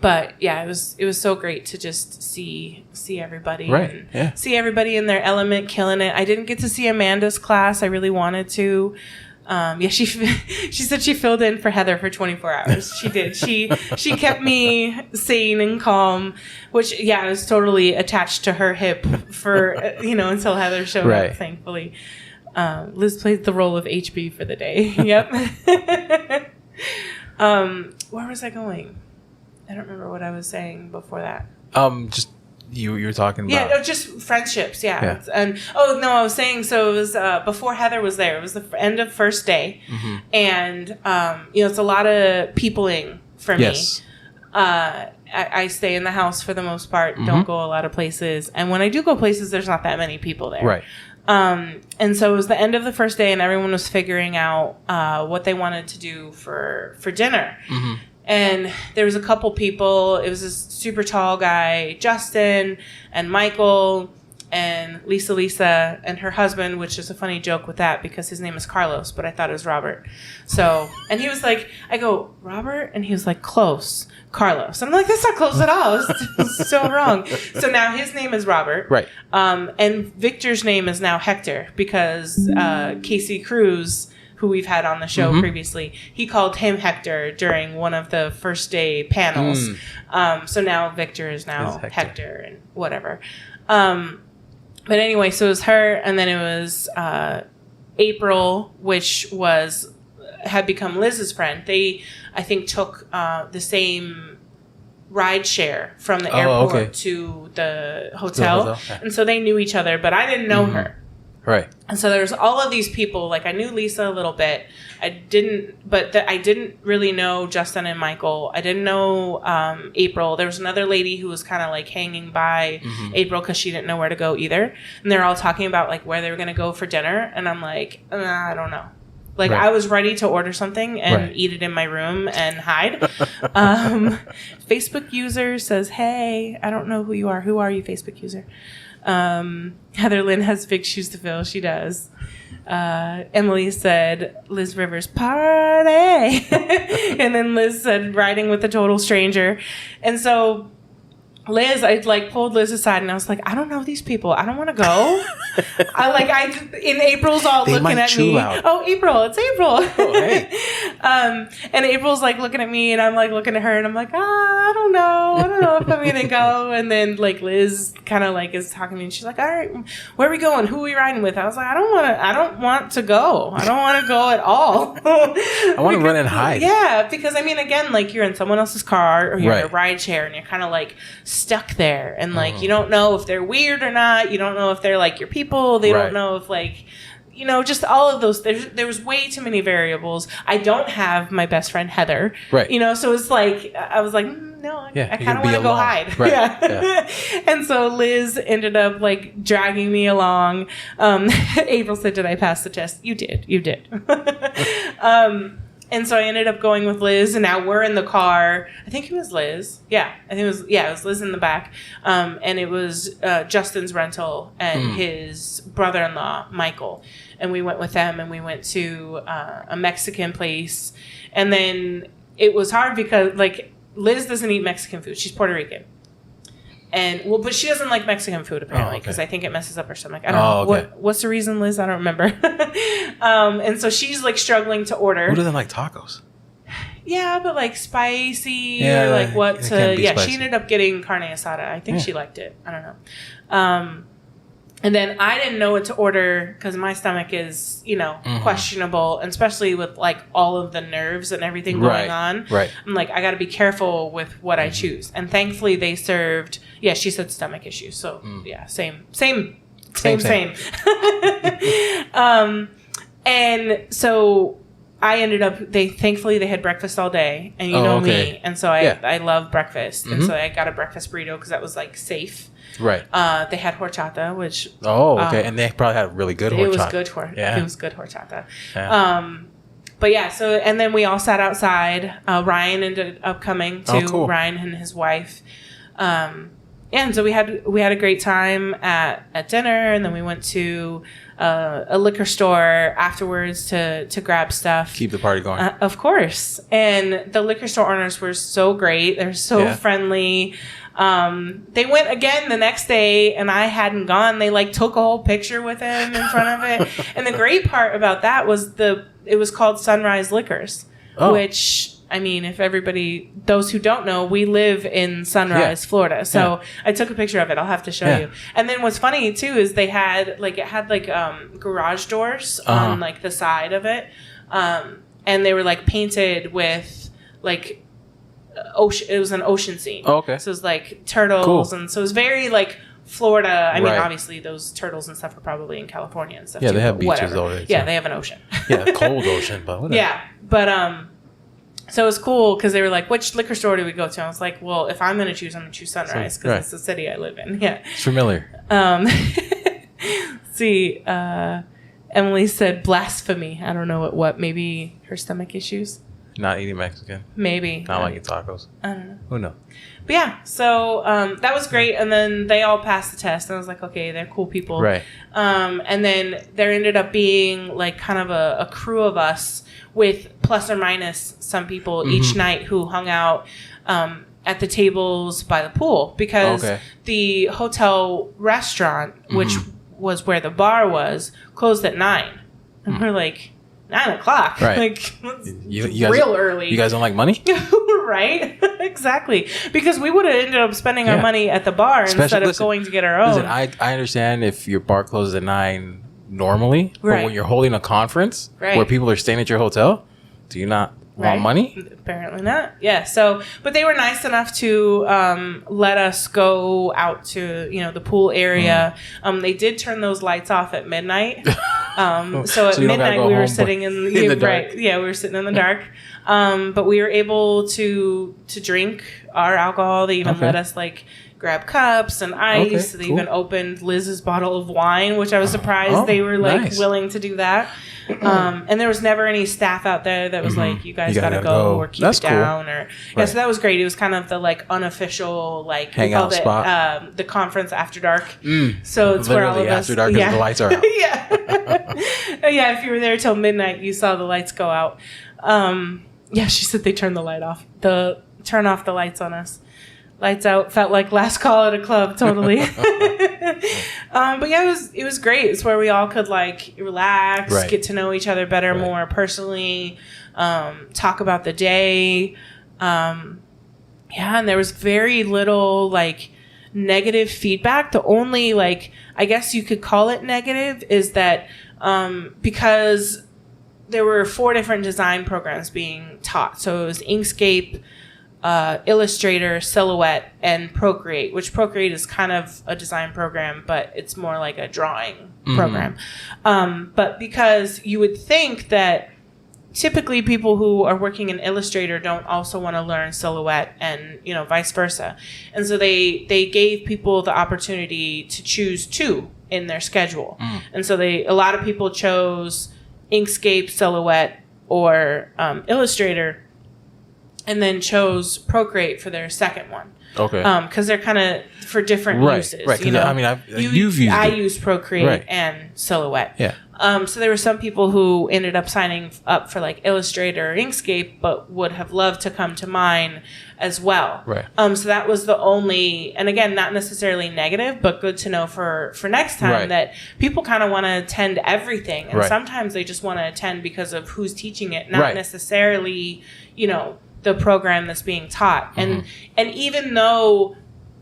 But yeah, it was so great to just see everybody and see everybody in their element, killing it. I didn't get to see Amanda's class. I really wanted to. She said she filled in for Heather for 24 hours. She did. She kept me sane and calm, which I was totally attached to her hip for until Heather showed up. Thankfully, Liz played the role of HB for the day. Yep. Where was I going? I don't remember what I was saying before that. Just. You were talking about just friendships, and I was saying, so it was before Heather was there. It was the end of first day, and it's a lot of peopling for me. I stay in the house for the most part, don't go a lot of places, and when I do go places, there's not that many people there. Right. And so it was the end of the first day, and everyone was figuring out what they wanted to do for dinner. And there was a couple people. It was this super tall guy, Justin, and Michael, and Lisa, and her husband, which is a funny joke with that because his name is Carlos, but I thought it was Robert. So, and he was like, I go, Robert? And he was like, close, Carlos. And I'm like, that's not close at all. It's so wrong. So now his name is Robert. Right. And Victor's name is now Hector because Casey Cruz, who we've had on the show previously, he called him Hector during one of the first day panels. So now Victor is now Hector and whatever. But anyway, so it was her, and then it was April, which had become Liz's friend. They, I think, took the same ride share from the airport to the hotel. And so they knew each other, but I didn't know her. Right. And so there's all of these people. Like, I knew Lisa a little bit. I didn't really know Justin and Michael. I didn't know April. There was another lady who was kind of like hanging by April because she didn't know where to go either. And they're all talking about like where they were going to go for dinner. And I'm like, I don't know. Like, I was ready to order something and eat it in my room and hide. Facebook user says, hey, I don't know who you are. Who are you, Facebook user? Heather Lynn has big shoes to fill. She does. Emily said, Liz Rivers, party. And then Liz said, riding with a total stranger. And so Liz, I like pulled Liz aside and I was like, I don't know these people. I don't want to go. In April's all they looking at me. Out. Oh, April, it's April. Oh, hey. And April's like looking at me and I'm like looking at her and I'm like, I don't know if I'm going to go. And then like Liz kind of like is talking to me and she's like, all right, where are we going? Who are we riding with? I was like, I don't want to go. I don't want to go at all. I want to run and hide. Yeah. Because I mean, again, like you're in someone else's car or you're in a ride share and you're kind of like stuck there and like you don't know if they're weird or not. You don't know if they're like your people. They don't know if like just all of those. There was way too many variables. I don't have my best friend Heather, right? So it's like I was like, no, I kind of want to go hide, right? Yeah. And so Liz ended up like dragging me along. April said, "Did I pass the test?" You did. And so I ended up going with Liz, and now we're in the car. I think it was Liz. Yeah, I think it was Liz in the back. And it was Justin's rental and his brother-in-law, Michael. And we went with them, and we went to a Mexican place. And then it was hard because, like, Liz doesn't eat Mexican food. She's Puerto Rican. But she doesn't like Mexican food, apparently, because I think it messes up her stomach. I don't know. Okay. What's the reason, Liz? I don't remember. And so she's, like, struggling to order. Who doesn't like tacos? Yeah, but, like, spicy or, like, what to... Yeah, spicy. She ended up getting carne asada. I think she liked it. I don't know. And then I didn't know what to order because my stomach is, questionable, and especially with, like, all of the nerves and everything going on. Right. I'm like, I got to be careful with what I choose. And thankfully they served... Yeah, she said stomach issues. So, yeah, same. And so I ended up... Thankfully, they had breakfast all day. And me. And so I love breakfast. And so I got a breakfast burrito because that was, like, safe. Right. They had horchata, which... Oh, okay. And they probably had really good horchata. It was good horchata. Yeah. But yeah, so... And then we all sat outside. Ryan ended up coming, too. Oh, cool. Ryan and his wife. And so we had a great time at dinner, and then we went to a liquor store afterwards to grab stuff. Keep the party going. Of course. And the liquor store owners were so great. They're so friendly. They went again the next day, and I hadn't gone. They like took a whole picture with him in front of it. And the great part about that was it was called Sunrise Liquors, which, I mean, if those who don't know, we live in Sunrise, Florida. So I took a picture of it. I'll have to show you. And then what's funny too is it had garage doors on like the side of it. And they were like painted with like ocean. It was an ocean scene. Oh, okay. So it was like turtles. And so it was very like Florida. I mean, obviously those turtles and stuff are probably in California and stuff. Yeah, too, they have beaches already. Yeah, they have an ocean. Yeah, cold ocean, but whatever. Yeah, but so it was cool because they were like, which liquor store do we go to? And I was like, well, if I'm going to choose, I'm going to choose Sunrise because it's the city I live in. Yeah. It's familiar. See, Emily said blasphemy. I don't know what. Maybe her stomach issues. Not eating Mexican. Maybe. Not liking tacos. I don't know. Who knows? But yeah, so that was great. And then they all passed the test. And I was like, okay, they're cool people. Right. And then there ended up being like kind of a crew of us with plus or minus some people each night who hung out at the tables by the pool because the hotel restaurant, which was where the bar was, closed at 9. And we're like, 9 o'clock. Right. Like, you guys, real early. You guys don't like money? Right? Exactly. Because we would have ended up spending our money at the bar instead of going to get our own. Listen, I understand if your bar closes at 9 normally, but when you're holding a conference where people are staying at your hotel, do you not want money? Apparently not. Yeah. So, but they were nice enough to let us go out to the pool area. They did turn those lights off at midnight. So at midnight we were sitting in the dark. Yeah, we were sitting in the dark. But we were able to drink our alcohol. They even let us like grab cups and ice. They even opened Liz's bottle of wine, which I was surprised they were like willing to do like and there was never any staff out there that was like, you guys gotta go or keep it down or so that was great. It was kind of the like unofficial like hangout spot, the conference after dark. So it's where all of us after dark the lights are out. Yeah, if you were there till midnight you saw the lights go out. She said they turned the light off, turn off the lights on us. Lights out, felt like last call at a club, totally. But yeah, it was great. It's where we all could like relax, get to know each other better, more personally, talk about the day. And there was very little like negative feedback. The only like, I guess you could call it negative, is that because there were 4 different design programs being taught. So it was Inkscape, Illustrator, Silhouette, and Procreate, which Procreate is kind of a design program, but it's more like a drawing program. But because you would think that typically people who are working in Illustrator don't also want to learn Silhouette and, vice versa. And so they gave people the opportunity to choose 2 in their schedule. And so a lot of people chose Inkscape, Silhouette, or Illustrator, and then chose Procreate for their second one. Okay. Because they're kind of for different uses. Right. I mean, I use Procreate and Silhouette. Yeah. So there were some people who ended up signing up for like Illustrator or Inkscape, but would have loved to come to mine as well. Right. So that was the only, and again, not necessarily negative, but good to know for next time that people kind of want to attend everything, and sometimes they just want to attend because of who's teaching it, not necessarily, the program that's being taught. And even though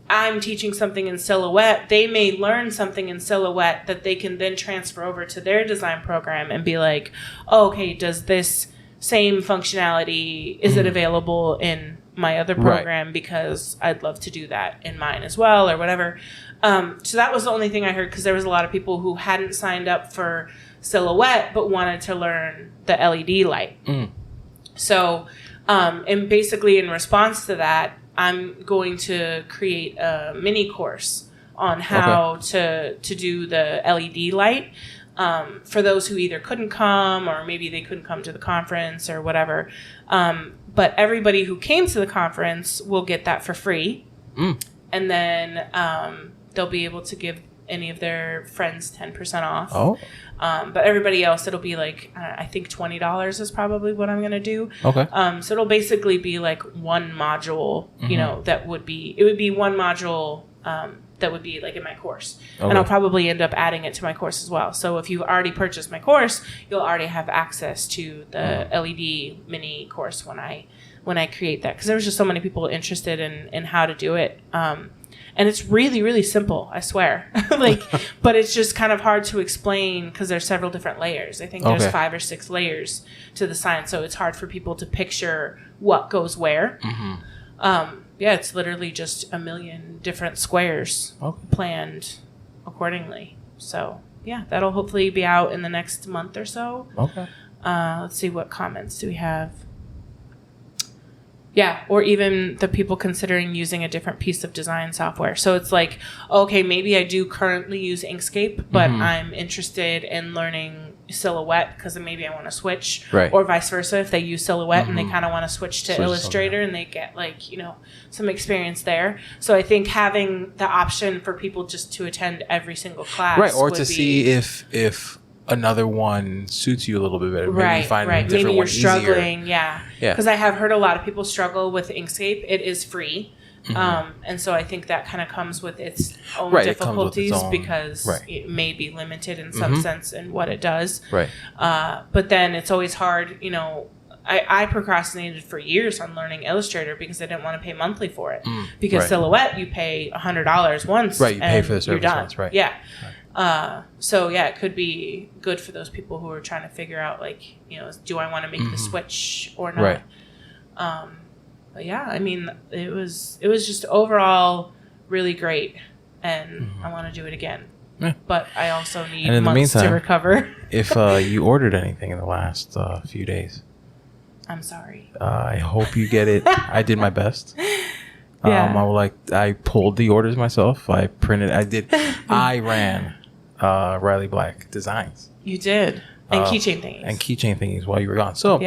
I'm teaching something in Silhouette, they may learn something in Silhouette that they can then transfer over to their design program and be like, oh, okay, does this same functionality, is it available in my other program? Because I'd love to do that in mine as well, or whatever. So that was the only thing I heard, because there was a lot of people who hadn't signed up for Silhouette but wanted to learn the LED light. So and basically in response to that, I'm going to create a mini course on how to do the LED light for those who either couldn't come, or maybe they couldn't come to the conference or whatever. But everybody who came to the conference will get that for free. And then they'll be able to give any of their friends 10% off. Oh. But everybody else, it'll be like, I think $20 is probably what I'm going to do. Okay. So it'll basically be like one module, you know, it would be one module that would be like in my course. Okay. And I'll probably end up adding it to my course as well. So if you've already purchased my course, you'll already have access to the LED mini course when I create that. Because there was just so many people interested in how to do it. And it's really, really simple, I swear. But it's just kind of hard to explain because there's several different layers. I think there's 5 or 6 layers to the sign. So it's hard for people to picture what goes where. Yeah, it's literally just a million different squares planned accordingly. So, yeah, that'll hopefully be out in the next month or so. Okay. Let's see, what comments do we have? Yeah, or even the people considering using a different piece of design software. So it's like, okay, maybe I do currently use Inkscape, but I'm interested in learning Silhouette because maybe I want to switch. Right. Or vice versa, if they use Silhouette and they kind of want to switch to Illustrator and they get like, you know, some experience there. So I think having the option for people just to attend every single class. Right, or to see if another one suits you a little bit better. Maybe you find a different maybe you're one struggling, easier. yeah. Because I have heard a lot of people struggle with Inkscape. It is free. And so I think that kind of comes with its own difficulties because it may be limited in some sense in what it does. Right. But then it's always hard, you know, I procrastinated for years on learning Illustrator because I didn't want to pay monthly for it. Because Silhouette, you pay $100 once. Right, you pay for the you're service done. once, right. Yeah. So yeah, it could be good for those people who are trying to figure out, like, you know, do I want to make the switch or not? Right. But yeah, I mean, it was just overall really great, and I want to do it again. Yeah. But I also need months to recover. If you ordered anything in the last few days, I'm sorry. I hope you get it. I did my best. I pulled the orders myself. I ran Riley Black designs. You did. And keychain thingies. And keychain thingies while you were gone. So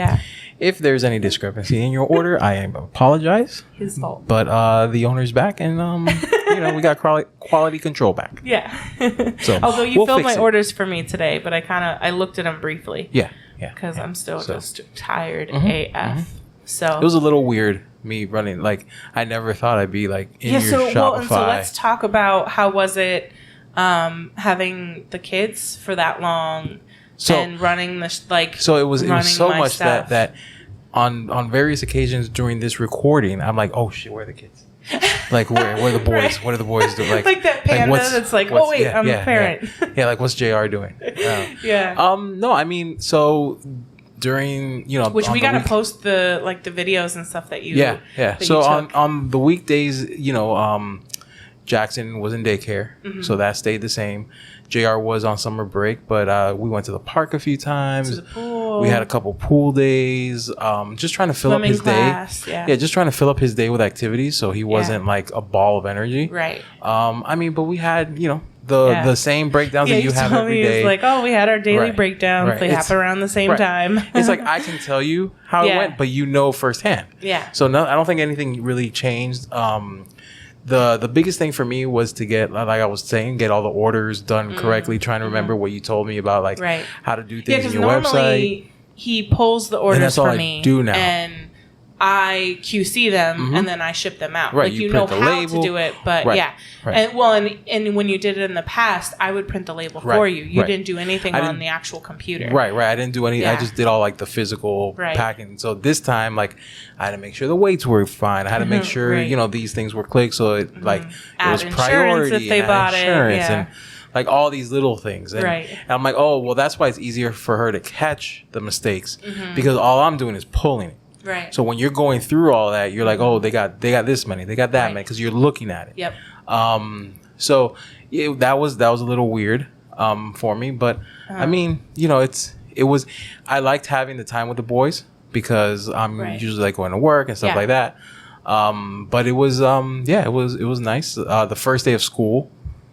if there's any discrepancy in your order, I apologize. His fault. But the owner's back, and you know, we got quality control back. Yeah. So although you filled my orders for me today, but I looked at them briefly. Yeah. Because I'm still just tired AF. So it was a little weird me running. Like, I never thought I'd be like in your Shopify. And so let's talk about how was it having the kids for that long. And running the so it was so much stuff. that on various occasions during this recording, I'm like, oh shit, where are the kids? Like, where are the boys? Right. What are the boys doing? Like that panda that's like, oh wait, I'm a parent. Yeah, like, what's JR doing? Yeah. No, I mean, so during, you know, which we gotta post the videos and stuff that you So on the weekdays, you know, Jackson was in daycare, so that stayed the same. JR was on summer break, but we went to the park a few times. To the pool. We had a couple pool days. Just trying to fill up his day. Yeah, just trying to fill up his day with activities, so he wasn't like a ball of energy. Right. I mean, but we had, you know, the same breakdowns that you have every day. It's like, oh, we had our daily breakdowns. Right. They happen around the same time. It's like, I can tell you how it went, but you know firsthand. Yeah. So no, I don't think anything really changed. The biggest thing for me was to get, like I was saying, get all the orders done correctly, trying to remember what you told me about, like how to do things in your website. He pulls the orders for me. I do now. And I QC them and then I ship them out. Right, like, you know how to do it, but and when you did it in the past, I would print the label for you. You didn't do anything on the actual computer. Right. I didn't do any. I just did all like the physical packing. So this time, like, I had to make sure the weights were fine. I had to make sure you know, these things were clicked. So it it was priority. If they bought it, and like all these little things. And I'm like, oh well, that's why it's easier for her to catch the mistakes because all I'm doing is pulling it. Right. So when you're going through all that, you're like, oh, they got this many, they got that many, because you're looking at it. Yep. So that was a little weird for me, but I mean, you know, it was. I liked having the time with the boys because I'm usually like going to work and stuff like that. But it was it was nice. The first day of school.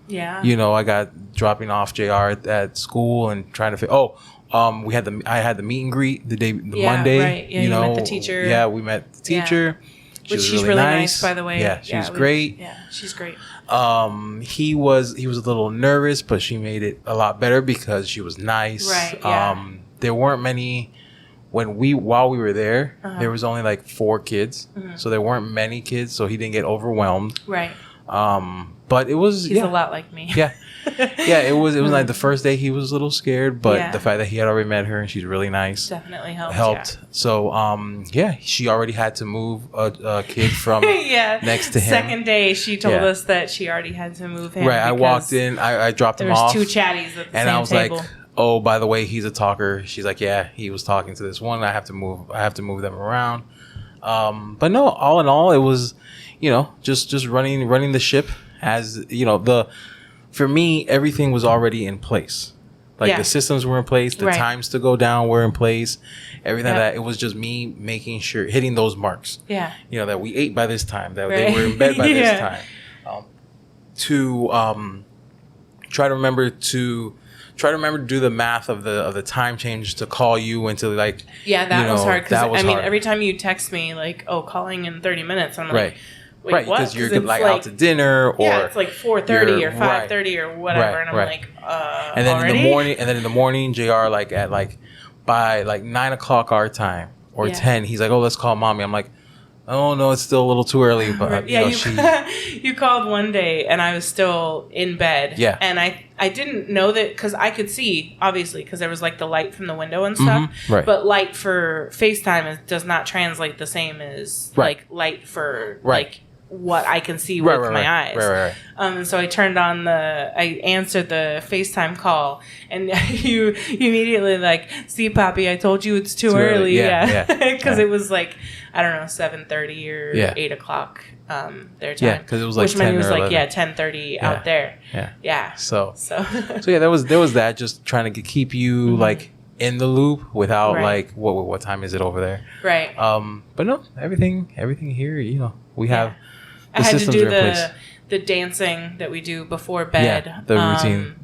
Yeah. You know, I got dropping off JR at school and trying to I had the meet and greet the Monday. Right. Yeah, you met the teacher. Yeah, we met the teacher. She's really nice, by the way. Yeah, she's great. Yeah, she's great. He was a little nervous, but she made it a lot better because she was nice. Right. Yeah. There weren't many while we were there. There was only like 4 kids, so there weren't many kids. So he didn't get overwhelmed. Right. But it was. He's a lot like me. Yeah. Yeah, it was like the first day he was a little scared, but the fact that he had already met her and she's really nice definitely helped. Yeah. So she already had to move a kid from next to him. Second day she told us that she already had to move him. Right, I walked in, I dropped him off. There was 2 chatties at the and same I was table. like, oh, by the way, he's a talker. She's like, yeah, he was talking to this one. I have to move them around. But no, all in all, it was, just running the ship. As for me, everything was already in place. Like the systems were in place, the times to go down were in place, everything that. It was just me making sure, hitting those marks. Yeah. That we ate by this time, that they were in bed by this time. To try to remember to do the math of the time change to call you and to like. Yeah, that was hard because every time you text me like, oh, calling in 30 minutes, I'm like. Wait, right, because you're like out to dinner, or it's like 4:30 or 5:30 or whatever, and I'm like, and then already? in the morning, Jr. by 9 o'clock our time or 10, he's like, oh, let's call mommy. I'm like, oh no, it's still a little too early, but you called one day and I was still in bed, and I didn't know that because I could see obviously because there was like the light from the window and stuff, but light for FaceTime does not translate the same as like light for like what I can see with my eyes. Right. And so I answered the FaceTime call, and you immediately like, see, Poppy, I told you it's too early. Yeah. Because it was like, I don't know, 7:30 or 8 o'clock their time. Yeah, because it was like which 10 meant it was or like 10:30 out there. Yeah. So yeah, there was that, just trying to keep you like in the loop without like what time is it over there? Right. But no, everything here, we have. I had to do the dancing that we do before bed. Yeah, the routine.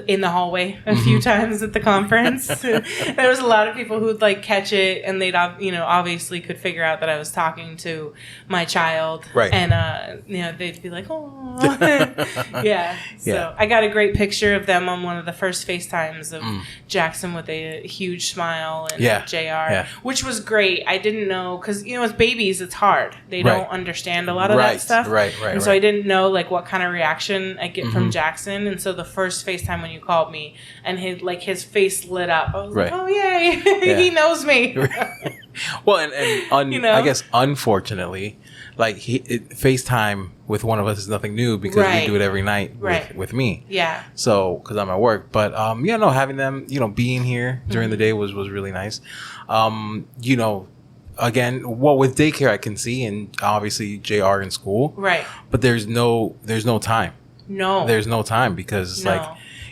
In the hallway a few times at the conference. There was a lot of people who'd like catch it, and they'd obviously could figure out that I was talking to my child, right? And they'd be like, "Oh, yeah." So I got a great picture of them on one of the first FaceTimes of Jackson with a huge smile and JR, which was great. I didn't know because with babies it's hard; they don't understand a lot of that stuff, right. And so I didn't know like what kind of reaction I get from Jackson, and so the first FaceTime when you called me and his face lit up, I was like, oh yay, he knows me. Well, and I guess unfortunately, like FaceTime with one of us is nothing new because we do it every night with me. Yeah. So because I'm at work, but having them being here during the day was really nice. Again, with daycare I can see, and obviously JR in school, right? But there's no time. No. There's no time because like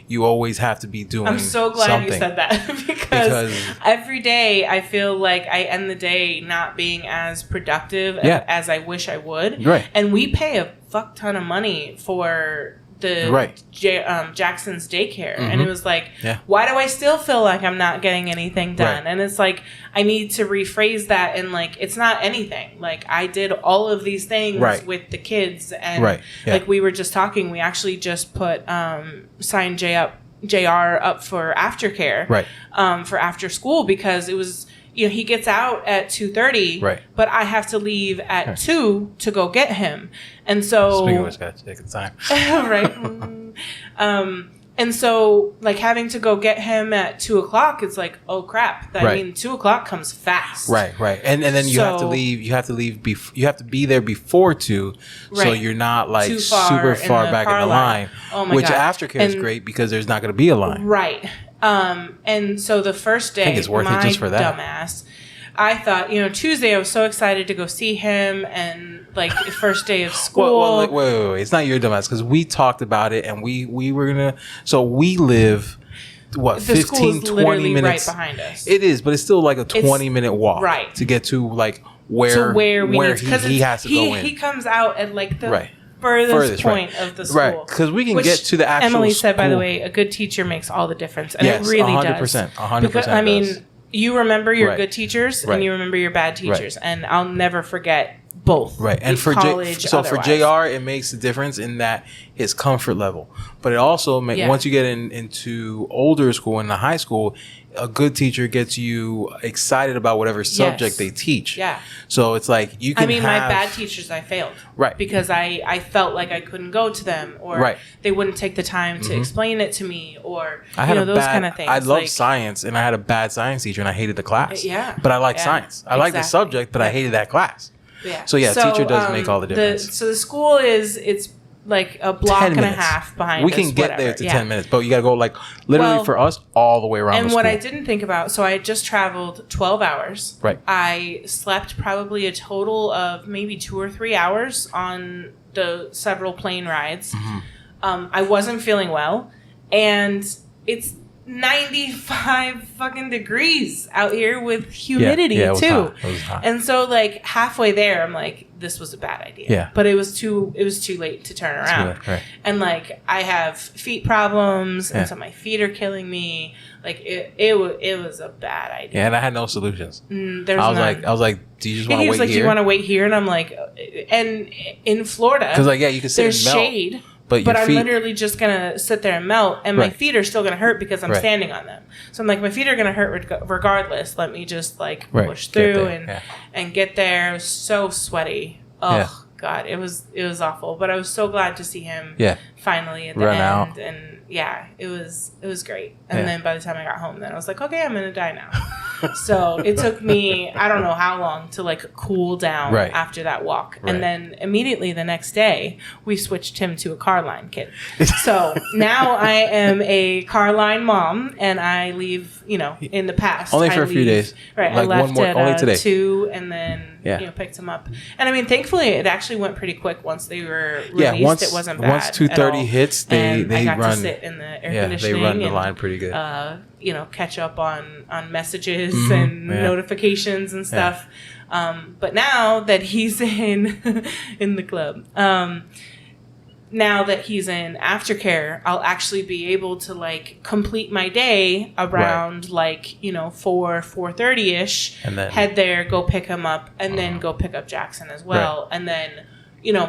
you always have to be doing I'm so glad something. You said that because every day I feel like I end the day not being as productive as I wish I would. Right. And we pay a fuck ton of money for the Jackson's daycare, and it was like, why do I still feel like I'm not getting anything done? And it's like I need to rephrase that, and like it's not anything. Like I did all of these things with the kids, and like we were just talking, we actually just put signed JR up for aftercare, for after school because it was. He gets out at 2:30, but I have to leave at 2 to go get him. And so... Speaking of which, gotta take the time. And so, like, having to go get him at 2 o'clock, it's like, oh, crap. I mean, 2 o'clock comes fast. Right. And then you have to leave. You have to be there before 2, so you're not, like, super far back in the line. Oh, my God. Which aftercare is great because there's not going to be a line. Right. And so the first day, I think it's worth it just for that. Dumbass, I thought, Tuesday I was so excited to go see him, and like first day of school. Well, wait. It's not your dumbass because we talked about it, and we were gonna. So we live. What, the 15, 20 minutes? Right behind us. It is, but it's still like a 20-minute walk to get to like where he has to go in. He comes out at like the furthest point of the school. Right, because we can get to the actual Emily said, school. By the way, a good teacher makes all the difference. And it really 100%, does. 100%. Because, I mean, you remember your good teachers and you remember your bad teachers, and I'll never forget both. Right, and for for JR, it makes a difference in that his comfort level, but it also once you get into older school, in the high school, a good teacher gets you excited about whatever subject they teach. Yeah. So it's like you can. my bad teachers, I failed. Right. Because I felt like I couldn't go to them, or they wouldn't take the time to explain it to me, or those kind of things. I loved science, and I had a bad science teacher, and I hated the class. Yeah. But I liked science. I liked the subject, but I hated that class. Yeah. So teacher does make all the difference. So the school it's like a block and a half behind us. We can get there to 10 minutes, but you got to go literally for us all the way around and the what I didn't think about, so I had just traveled 12 hours. Right. I slept probably a total of maybe 2 or 3 hours on the several plane rides. I wasn't feeling well, and it's 95 fucking degrees out here with humidity too. It was hot. And so halfway there, I'm like, this was a bad idea. Yeah. But it was too late to turn around. Right. And I have feet problems, and so my feet are killing me. It was a bad idea. Yeah, and I had no solutions. I was like, do you just want to wait here? Do you want to wait here? And I'm like, and in Florida, because you can sit there's and melt. Shade. But I'm literally just going to sit there and melt, and my feet are still going to hurt because I'm standing on them. So I'm like, my feet are going to hurt regardless. Let me just push through and get there. It was so sweaty. Oh, God. It was awful. But I was so glad to see him finally at the end. Out. And it was great. And then by the time I got home, then I was like, okay, I'm going to die now. So it took me, I don't know how long to cool down after that walk. And then immediately the next day, we switched him to a Carline kid. So now I am a Carline mom, and I leave, in the past. Only for a few days. Right. I left at 2, and then picked him up. And thankfully it actually went pretty quick once they were released. It wasn't bad. Once 2:30 hits, they got run. To sit in the air conditioning. They run the line pretty good. Catch up on messages and notifications and stuff. But now that he's in the club, now that he's in aftercare, I'll actually be able to complete my day around 4:30 ish. And then head there, go pick him up, and then go pick up Jackson as well, and then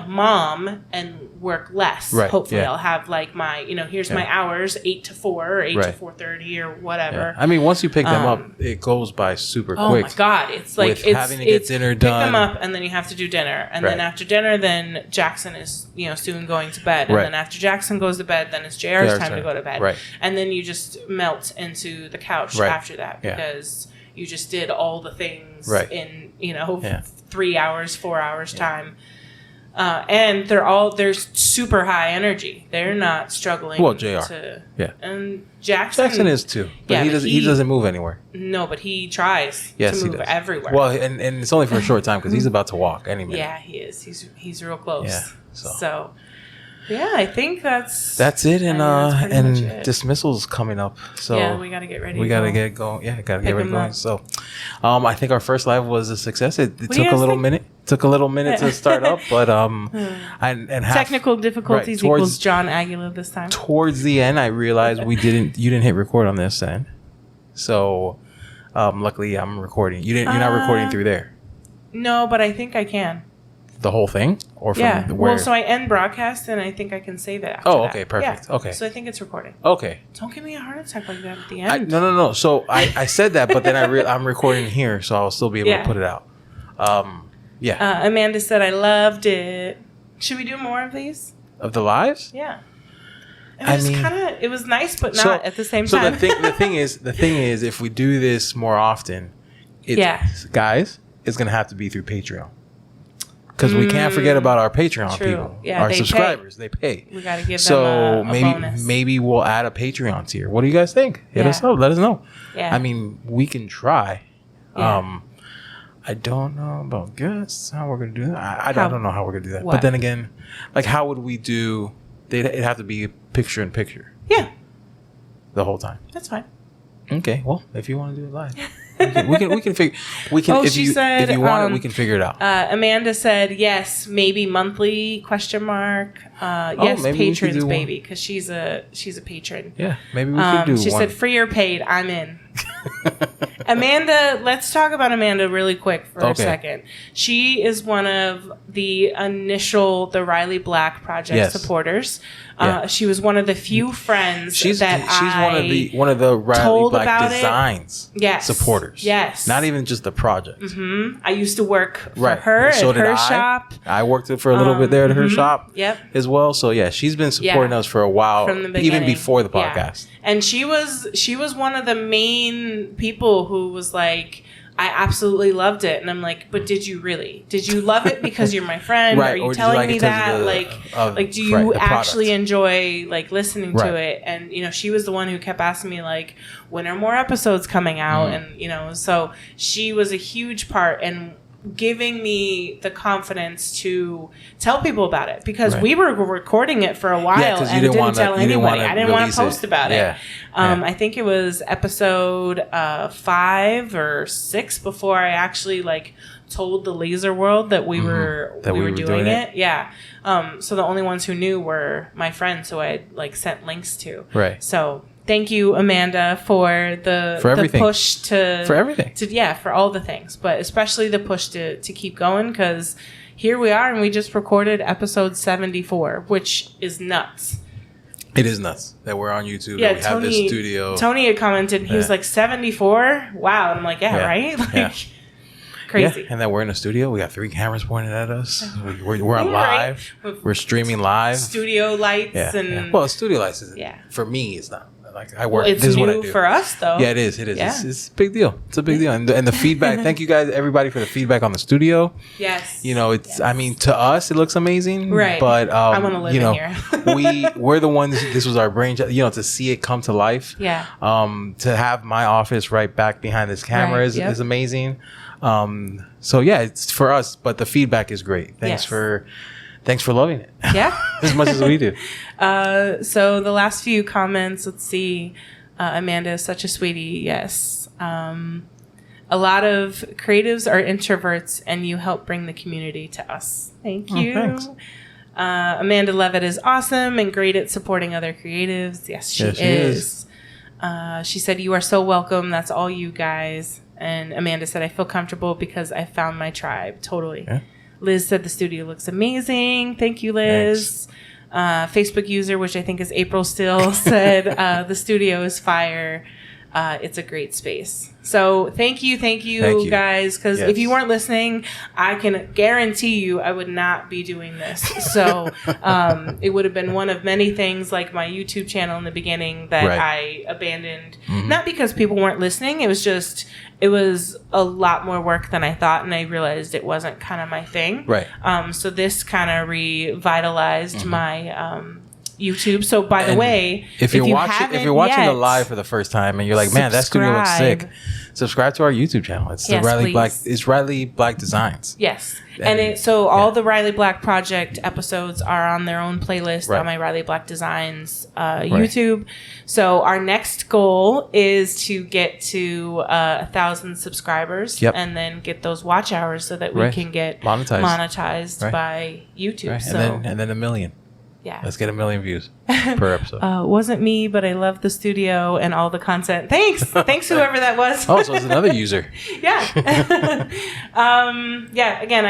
mom and work less. Right. Hopefully I'll have my, here's my hours, 8 to 4 or 8 to 4:30 or whatever. Yeah. Once you pick them up, it goes by super quick. Oh my God. It's it's having to get dinner done. Pick them up, and then you have to do dinner. And then after dinner, then Jackson is, soon going to bed. And then after Jackson goes to bed, then it's JR's time to go to bed. Right. And then you just melt into the couch after that because you just did all the things in, 3 hours, 4 hours time. And they're super high energy. They're not struggling. Well, JR. And Jackson is too. But he doesn't move anywhere. No, but he tries to move everywhere. Well, and it's only for a short time because he's about to walk any minute. Yeah, he is. He's real close. Yeah. So I think that's it. And dismissal's coming up. So we got to get ready. We got to get going. Yeah, got to get ready going. So, I think our first live was a success. It took a little minute. Took a little minute to start up, but technical difficulties equals John Aguila this time. Towards the end, I realized you didn't hit record on this end, so luckily I'm recording. You're not recording through there. No, but I think I can. The whole thing, or from where? Well, so I end broadcast, and I think I can save it after okay, perfect. Yeah. Okay. So I think it's recording. Okay. Don't give me a heart attack like that at the end. No. So I said that, but then I'm recording here, so I'll still be able to put it out. Amanda said, I loved it. Should we do more of these? Of the lives? Yeah. It was nice, but not at the same time. So the thing is, if we do this more often, guys, it's going to have to be through Patreon. Because we can't forget about our Patreon people. Yeah, our subscribers. They pay. We got to give them a bonus. Maybe we'll add a Patreon tier. What do you guys think? Hit us up. Let us know. Yeah. We can try. Yeah. I don't know about guests, how we're going to do that. I don't know how we're going to do that. What? But then again, how would we do... It'd have to be picture in picture. Yeah. The whole time. That's fine. Okay. Well, if you want to do it live. we can figure... if you want it, we can figure it out. Amanda said, yes, maybe monthly, ? Yes, patrons, baby, because she's a patron. Yeah, maybe we could do She one. said, free or paid, I'm in. Amanda, let's talk about Amanda really quick for a second. She is one of the Riley Black Project supporters. She was one of the few friends she's one of the Riley Black Designs supporters. Yes. Not even just the project. Mm-hmm. I used to work for her at her shop. I worked for a little bit there at her shop as well. So yeah, she's been supporting us for a while, from the beginning, even before the podcast. Yeah. And she was one of the main people who was like, I absolutely loved it. And I'm like, but did you really? Did you love it because you're my friend? Are you telling me that? Do you actually enjoy listening to it? And, she was the one who kept asking me when are more episodes coming out? And, so she was a huge part in giving me the confidence to tell people about it, because we were recording it for a while and didn't tell anybody. I didn't want to post about it. I think it was episode 5 or 6 before I actually told the laser world that we were doing it. Yeah. So the only ones who knew were my friends who I sent links to. Right. So thank you, Amanda, for the push for everything. For all the things, but especially the push to keep going, because here we are and we just recorded episode 74, which is nuts. It is nuts that we're on YouTube. Yeah, we have this studio. Tony had commented, he was like, 74? Wow. And I'm like, right? Crazy. Yeah, and then we're in a studio. We got 3 cameras pointed at us. We're on live. We're streaming live. Studio lights and well, studio lights isn't. For me, it's not. I work. Well, it's this is new what I do. For us, though. Yeah, it is. Yeah. It's a big deal. It's a big deal. And the feedback. Thank you guys, everybody, for the feedback on the studio. Yes. It's. I mean, to us, it looks amazing. Right. But I want to live in here. we're the ones. This was our brain. To see it come to life. Yeah. To have my office right back behind this camera is amazing. So yeah, it's for us, but the feedback is great. Thanks for loving it. Yeah. As much as we do. So the last few comments, let's see. Amanda is such a sweetie. Yes. A lot of creatives are introverts and you help bring the community to us. Thank you. Thanks. Amanda Levitt is awesome and great at supporting other creatives. Yes, she is. She said, you are so welcome. That's all you guys. And Amanda said, I feel comfortable because I found my tribe. Totally. Yeah. Liz said the studio looks amazing. Thank you, Liz. Facebook user, which I think is April still, said the studio is fire. It's a great space. So thank you guys, because if you weren't listening, I can guarantee you I would not be doing this. So it would have been one of many things like my YouTube channel in the beginning that I abandoned. Not because people weren't listening. It was a lot more work than I thought, and I realized it wasn't kind of my thing. Right. So this kind of revitalized my YouTube. So by the way, if you're watching the live for the first time and you're like, man, that studio looks sick, subscribe to our YouTube channel. It's Riley Black Designs. Yes. And all the Riley Black Project episodes are on their own playlist on my Riley Black Designs YouTube. So our next goal is to get to 1,000 subscribers and then get those watch hours so that we can get monetized by YouTube. Right. And then 1 million. Yeah. Let's get 1 million views per episode. Wasn't me, but I love the studio and all the content. Thanks. Thanks, whoever that was. Oh, so it's another user. Yeah. Again,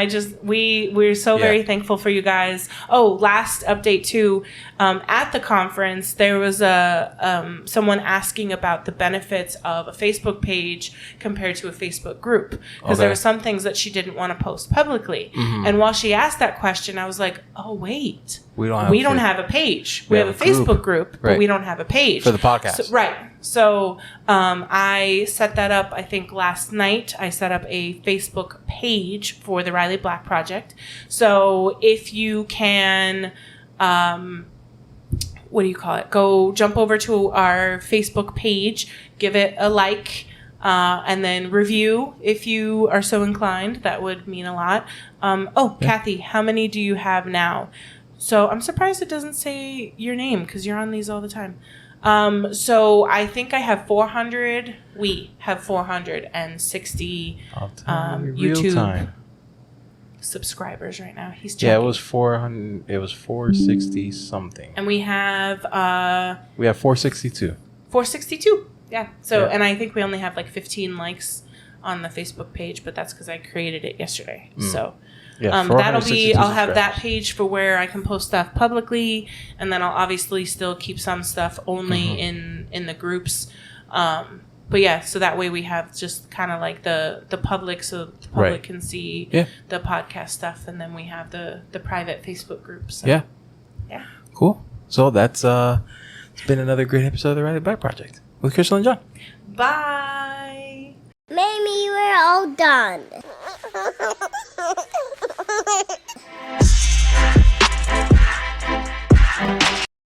we're so very thankful for you guys. Oh, last update too. At the conference, there was someone asking about the benefits of a Facebook page compared to a Facebook group, because there were some things that she didn't want to post publicly. And while she asked that question, I was like, oh wait. We don't have a page. We have a Facebook group, but we don't have a page. For the podcast. So I set that up, I think last night. I set up a Facebook page for the Riley Black Project. So if you can, go jump over to our Facebook page, give it a like, and then review if you are so inclined. That would mean a lot. Kathy, how many do you have now? So I'm surprised it doesn't say your name, because you're on these all the time. So I think I have 400. We have 460 YouTube subscribers right now. He's checking. Yeah, it was 400. It was 460 something. And we have 462. 462. Yeah. So, and I think we only have like 15 likes on the Facebook page, but that's because I created it yesterday. So, that'll be, I'll have that page for where I can post stuff publicly, and then I'll obviously still keep some stuff only in the groups. But yeah, so that way we have just kind of like the public, so the public can see the podcast stuff, and then we have the private Facebook groups. So. Yeah. Yeah. Cool. So that's it's been another great episode of the Ride It Back Project with Crystal and John. Bye. Maybe we're all done.